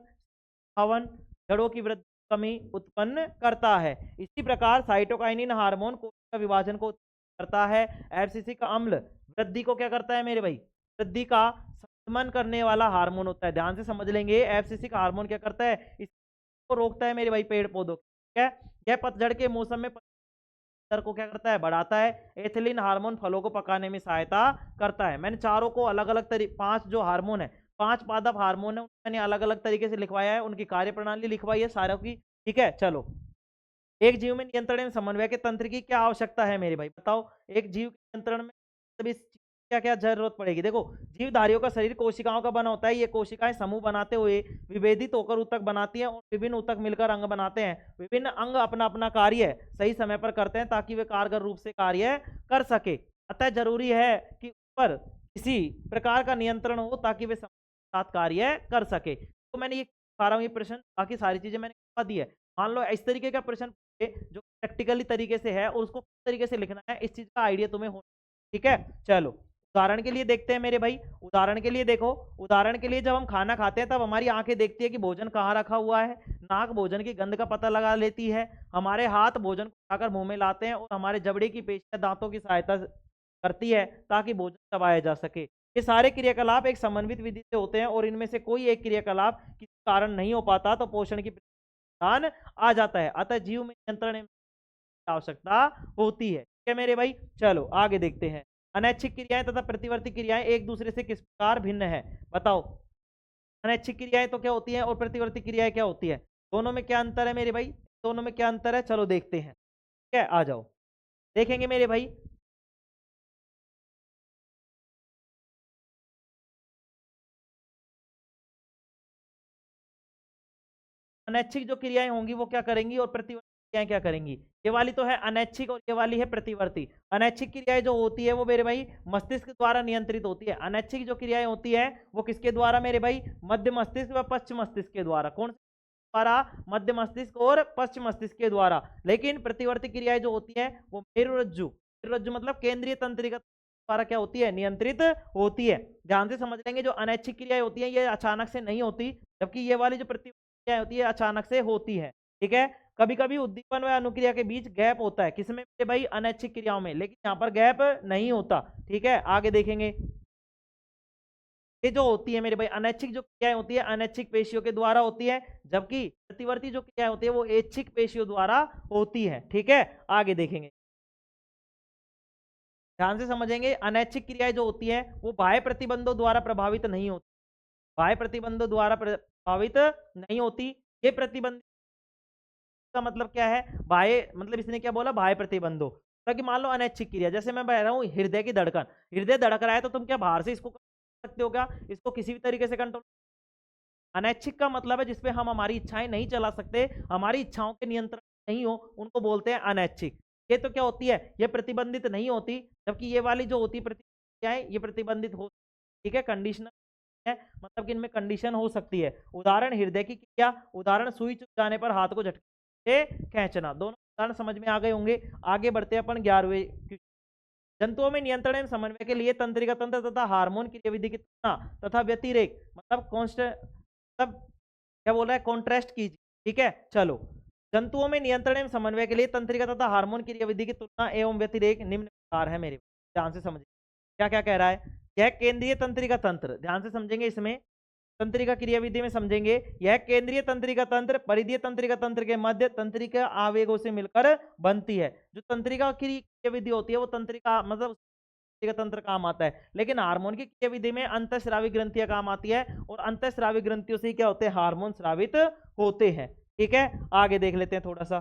हवन, जड़ों की वृद्धि, कमी उत्पन्न करता है। इसी प्रकार साइटोकाइनिन हार्मोन कोशिका विभाजन को करता है। एब्सिसिक अम्ल वृद्धि को क्या करता है मेरे भाई? वृद्धि का संदमन करने वाला हार्मोन होता है। ध्यान से समझ लेंगे, एब्सिसिक हार्मोन क्या करता है? इसको रोकता है मेरे भाई पेड़ पौधों। ठीक है, यह पतझड़ के मौसम में स्तर को क्या करता है? बढ़ाता है। एथिलीन हार्मोन फलों को पकाने में सहायता करता है। मैंने चारों को अलग अलग तरीके, 5 जो हार्मोन है, 5 पादप हार्मोन है, मैंने अलग अलग तरीके से लिखवाया है, उनकी कार्यप्रणाली लिखवाई है सारों की। ठीक है, चलो। एक जीव में नियंत्रण एवं समन्वय के तंत्र की क्या आवश्यकता है मेरे भाई? बताओ, एक जीव के नियंत्रण में सभी क्या क्या जरूरत पड़ेगी? देखो, जीवधारियों का शरीर कोशिकाओं का बना होता है। ये कोशिकाएं समूह बनाते हुए विभेदित होकर ऊतक बनाती हैं, और विभिन्न ऊतक मिलकर अंग बनाते हैं। विभिन्न अंग अपना अपना कार्य सही समय पर करते हैं ताकि वे कारगर रूप से कार्य कर सके। अतः जरूरी है कि ऊपर किसी प्रकार का नियंत्रण हो ताकि वे साथ कार्य कर सके। तो मैंने ये ये प्रश्न, बाकी सारी चीजें मैंने बता दी है। मान लो इस तरीके का प्रश्न जो प्रैक्टिकली तरीके से है, और उसको किस तरीके से लिखना है, इस चीज का आइडिया तुम्हें हो। ठीक है, चलो उदाहरण के लिए देखते हैं मेरे भाई। उदाहरण के लिए देखो, उदाहरण के लिए जब हम खाना खाते हैं तब हमारी आंखें देखती है कि भोजन कहाँ रखा हुआ है, नाक भोजन की गंध का पता लगा लेती है, हमारे हाथ भोजन को उठाकर मुंह में लाते हैं, और हमारे जबड़े की पेशियां दांतों की सहायता करती है ताकि भोजन चबाया जा सके। ये सारे क्रियाकलाप एक समन्वित विधि से होते हैं, और इनमें से कोई एक क्रियाकलाप किसी कारण नहीं हो पाता तो पोषण की आ जाता है। अतः जीव में नियंत्रण की आवश्यकता होती है। ठीक है मेरे भाई, चलो आगे देखते हैं। अनैच्छिक क्रियाएं तथा प्रतिवर्ती क्रियाएं एक दूसरे से किस प्रकार भिन्न है? बताओ, अनैच्छिक क्रियाएं तो क्या होती हैं और प्रतिवर्ती क्रियाएं क्या होती है? दोनों में क्या अंतर है मेरे भाई? दोनों में क्या अंतर है? चलो देखते हैं। ठीक है, आ जाओ देखेंगे मेरे भाई। अनैच्छिक जो क्रियाएं होंगी वो क्या करेंगी, और प्रतिवर्ती क्रियाएं क्या करेंगी? ये वाली तो है अनैच्छिक, और ये वाली है प्रतिवर्ती। अनैच्छिक क्रियाएं जो होती है वो मेरे भाई मस्तिष्क द्वारा नियंत्रित होती है। अनैच्छिक जो क्रियाएं होती है वो किसके द्वारा मेरे भाई? मध्य मस्तिष्क व पश्चिम मस्तिष्क के द्वारा। कौन द्वारा? मध्य मस्तिष्क और पश्चिम मस्तिष्क के द्वारा। लेकिन प्रतिवर्ती क्रियाएं जो होती है वो मेरुरज्जु, मेरुरज्जु मतलब केंद्रीय तंत्रिका द्वारा क्या होती है? नियंत्रित होती है। ध्यान से समझ लेंगे, जो अनैच्छिक क्रियाएं होती है ये अचानक से नहीं होती, जबकि ये वाली जो प्रतिवर्ती होती है अचानक से होती है। ठीक है, कभी कभी उद्दीपन व अनुक्रिया के बीच गैप होता है, किसमें भाई? अनैच्छिक क्रियाओं में, लेकिन यहाँ पर गैप नहीं होता। ठीक है, आगे देखेंगे। ये जो होती है मेरे भाई अनैच्छिक जो क्रियाएं होती है अनैच्छिक पेशियों के द्वारा होती है, जबकि प्रतिवर्ती जो क्रियाएं होती है वो ऐच्छिक पेशियों द्वारा होती है। ठीक है, आगे देखेंगे, ध्यान से समझेंगे। अनैच्छिक क्रियाएं जो होती है वो बाह्य प्रतिबंधों द्वारा प्रभावित नहीं होती, बाह्य प्रतिबंधों द्वारा प्रभावित नहीं होती। ये प्रतिबंध का मतलब क्या है? बाह्य मतलब इसने क्या बोला? बाह्य प्रतिबंधों। ताकि मान लो अनैच्छिक क्रिया, जैसे मैं बह रहा हूँ हृदय की धड़कन, हृदय धड़क रहा है तो तुम क्या बाहर से इसको कर सकते हो क्या? इसको किसी भी तरीके से कंट्रोल। अनैच्छिक का मतलब है जिसपे हम हमारी इच्छाएं नहीं चला सकते, हमारी इच्छाओं के नियंत्रण नहीं हो, उनको बोलते हैं अनैच्छिक। ये तो क्या होती है? ये प्रतिबंधित नहीं होती, जबकि ये वाली जो होती है प्रतिक्रियाएं ये प्रतिबंधित हो। ठीक है, कंडीशनल है, मतलब कि इनमें कंडीशन हो सकती है। उदाहरण हृदय की क्रिया, उदाहरण सुई चुभ जाने पर हाथ को झटके से खींचना। दोनों उदाहरण समझ में आ गए होंगे। आगे बढ़ते हैं अपन 11वें। जंतुओं में नियंत्रण एवं समन्वय के लिए तंत्रिका तंत्र तथा हार्मोन क्रियाविधि की तुलना तथा व्यतिरेक, मतलब कॉन्स्टेंट, मतलब क्या बोल रहा है, कॉन्ट्रास्ट कीजिए। ठीक है, चलो। जंतुओं में नियंत्रण एवं समन्वय के लिए तंत्रिका तथा हार्मोन क्रियाविधि की तुलना एवं व्यतिरेक निम्न प्रकार है मेरे। ध्यान से समझिए क्या क्या कह रहा है। यह केंद्रीय तंत्रिका तंत्र, ध्यान से समझेंगे, इसमें तंत्रिका क्रियाविधि में समझेंगे। यह केंद्रीय तंत्रिका तंत्र परिधीय तंत्रिका तंत्र के मध्य तंत्रिका आवेगों से मिलकर बनती है। जो तंत्रिका क्रियाविधि होती है वो तंत्रिका, मतलब तंत्रिका तंत्र काम आता है, लेकिन हार्मोन की क्रियाविधि में अंतःस्रावी ग्रंथियां काम आती है, और अंतःस्रावी ग्रंथियों से क्या होते हैं, हार्मोन स्रावित होते हैं। ठीक है, आगे देख लेते हैं, थोड़ा सा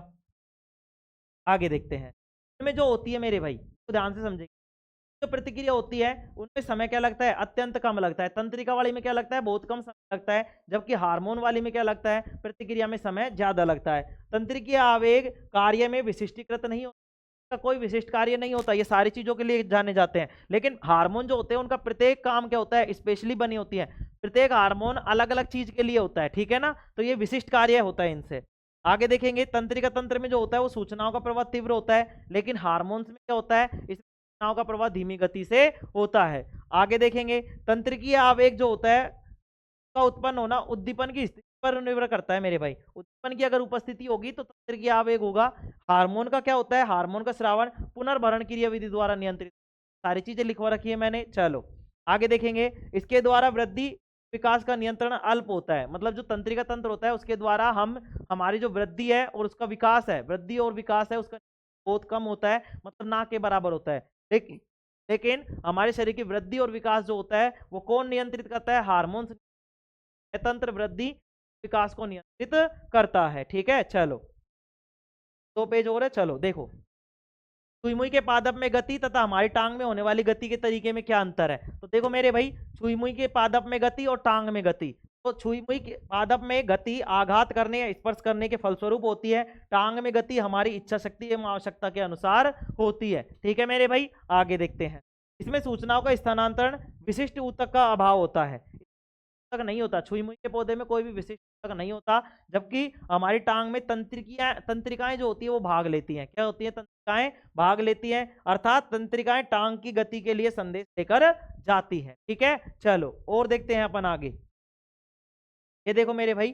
आगे देखते हैं। इनमें जो होती है मेरे भाई, तो ध्यान से समझेंगे। जो प्रतिक्रिया होती है उनमें समय क्या लगता है, अत्यंत कम लगता है। तंत्रिका वाली में क्या लगता है, बहुत कम समय लगता है, जबकि हार्मोन वाली में क्या लगता है, प्रतिक्रिया में समय ज्यादा लगता है। तंत्रिकीय आवेग कार्य में विशिष्टीकृत नहीं होता, का कोई विशिष्ट कार्य नहीं होता, ये सारी चीजों के लिए जाने जाते हैं। लेकिन हार्मोन जो होते हैं उनका प्रत्येक काम क्या होता है, स्पेशली बनी होती है। प्रत्येक हार्मोन अलग अलग चीज के लिए होता है, ठीक है ना, तो ये विशिष्ट कार्य होता है इनसे। आगे देखेंगे, तंत्रिका तंत्र में जो होता है वो सूचनाओं का प्रवाह तीव्र होता है, लेकिन हार्मोन्स में क्या होता है, इस सूचनाओं का प्रवाह धीमी गति से होता है। आगे देखेंगे, तंत्रिकीय आवेग जो होता है का उत्पन्न होना उद्दीपन की स्थिति पर निर्भर करता है मेरे भाई। उद्दीपन की अगर उपस्थिति होगी तो तंत्रिकीय आवेग होगा। हार्मोन का क्या होता है, हार्मोन का स्रावन पुनर्भरण क्रियाविधि द्वारा नियंत्रित। सारी चीजें लिखवा रखी है मैंने, चलो आगे देखेंगे। इसके द्वारा वृद्धि विकास का नियंत्रण अल्प होता है, मतलब जो तंत्रिका तंत्र होता है उसके द्वारा हम हमारी जो वृद्धि है और उसका विकास है, वृद्धि और विकास है उसका बहुत कम होता है, मतलब ना के बराबर होता है। लेकिन लेकिन हमारे शरीर की वृद्धि और विकास जो होता है वो कौन नियंत्रित करता है, हार्मोन तंत्र वृद्धि विकास को नियंत्रित करता है। ठीक है, चलो 2 पेज और है, चलो देखो। सुई मुई के पादप में गति तथा हमारी टांग में होने वाली गति के तरीके में क्या अंतर है। तो देखो मेरे भाई, सुई मुई के पादप में गति और टांग में गति। तो सुई मुई के पादप में गति आघात करने या स्पर्श करने के फलस्वरूप होती है, टांग में गति हमारी इच्छा शक्ति एवं आवश्यकता के अनुसार होती है। ठीक है मेरे भाई, आगे देखते हैं। इसमें सूचनाओं का स्थानांतरण विशिष्ट ऊतक का अभाव होता है, तक नहीं होता। छुई मुई के पौधे में कोई भी विशिष्ट तक नहीं होता, जबकि हमारी टांग में तंत्रिकाएं जो होती है वो भाग लेती हैं। क्या होती है, तंत्रिकाएं भाग लेती हैं, अर्थात तंत्रिकाएं टांग की गति के लिए संदेश लेकर जाती हैं। ठीक है, चलो और देखते हैं अपन आगे। ये देखो मेरे भाई,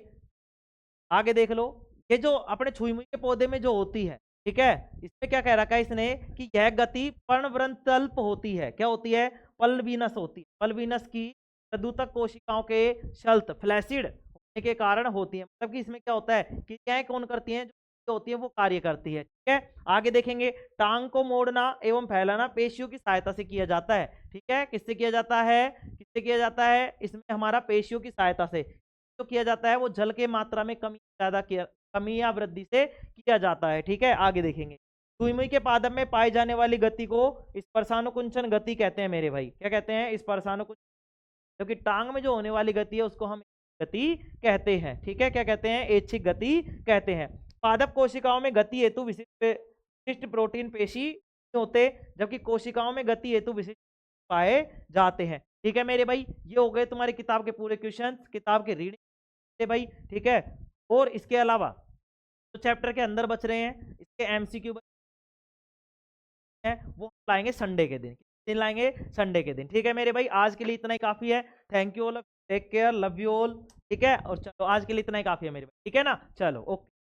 आगे देख लो। ये जो अपने छुई मुई के पौधे में जो होती है, ठीक है, इसमें क्या कह रखा है इसने कि यह गति पर्णवृंतल्प होती है। क्या होती है, पल्लवीनस होती है। पल्लवीनस की प्रदूतक कोशिकाओं के शल्त फ्लैसिड होने के कारण होती है। मतलब कि इसमें क्या होता है, क्रियाएं कौन करती हैं, जो होती है वो कार्य करती है। ठीक है, आगे देखेंगे। टांग को मोड़ना एवं फैलाना पेशियों की सहायता से किया जाता है। ठीक है, किससे किया जाता है, किससे किया जाता है, इसमें हमारा पेशियों की सहायता से जो किया जाता है वो जल के मात्रा में कमी या वृद्धि से किया जाता है। ठीक है, आगे देखेंगे। सुई मुई के पादप में पाई जाने वाली गति को स्पर्शानुकुंचन गति कहते हैं मेरे भाई। क्या कहते हैं, स्पर्शानुकुंचन। क्योंकि टांग में जो होने वाली गति है उसको हम गति कहते हैं। ठीक है, क्या कहते हैं, ऐच्छिक गति कहते हैं। पादप कोशिकाओं में गति हेतु विशिष्ट प्रोटीन पेशी होते, जबकि कोशिकाओं में गति हेतु विशिष्ट पाए जाते हैं। ठीक है मेरे भाई, ये हो गए तुम्हारी किताब के पूरे क्वेश्चंस, किताब के रीडिंग भाई। ठीक है, और इसके अलावा जो चैप्टर के अंदर बच रहे हैं इसके एमसीक्यू हैं वो लाएंगे संडे के दिन लाएंगे, संडे के दिन। ठीक है मेरे भाई, आज के लिए इतना ही काफी है। Thank you all, take care, love you all. ठीक है, और चलो आज के लिए इतना ही काफी है मेरे भाई। ठीक है ना, चलो ओके।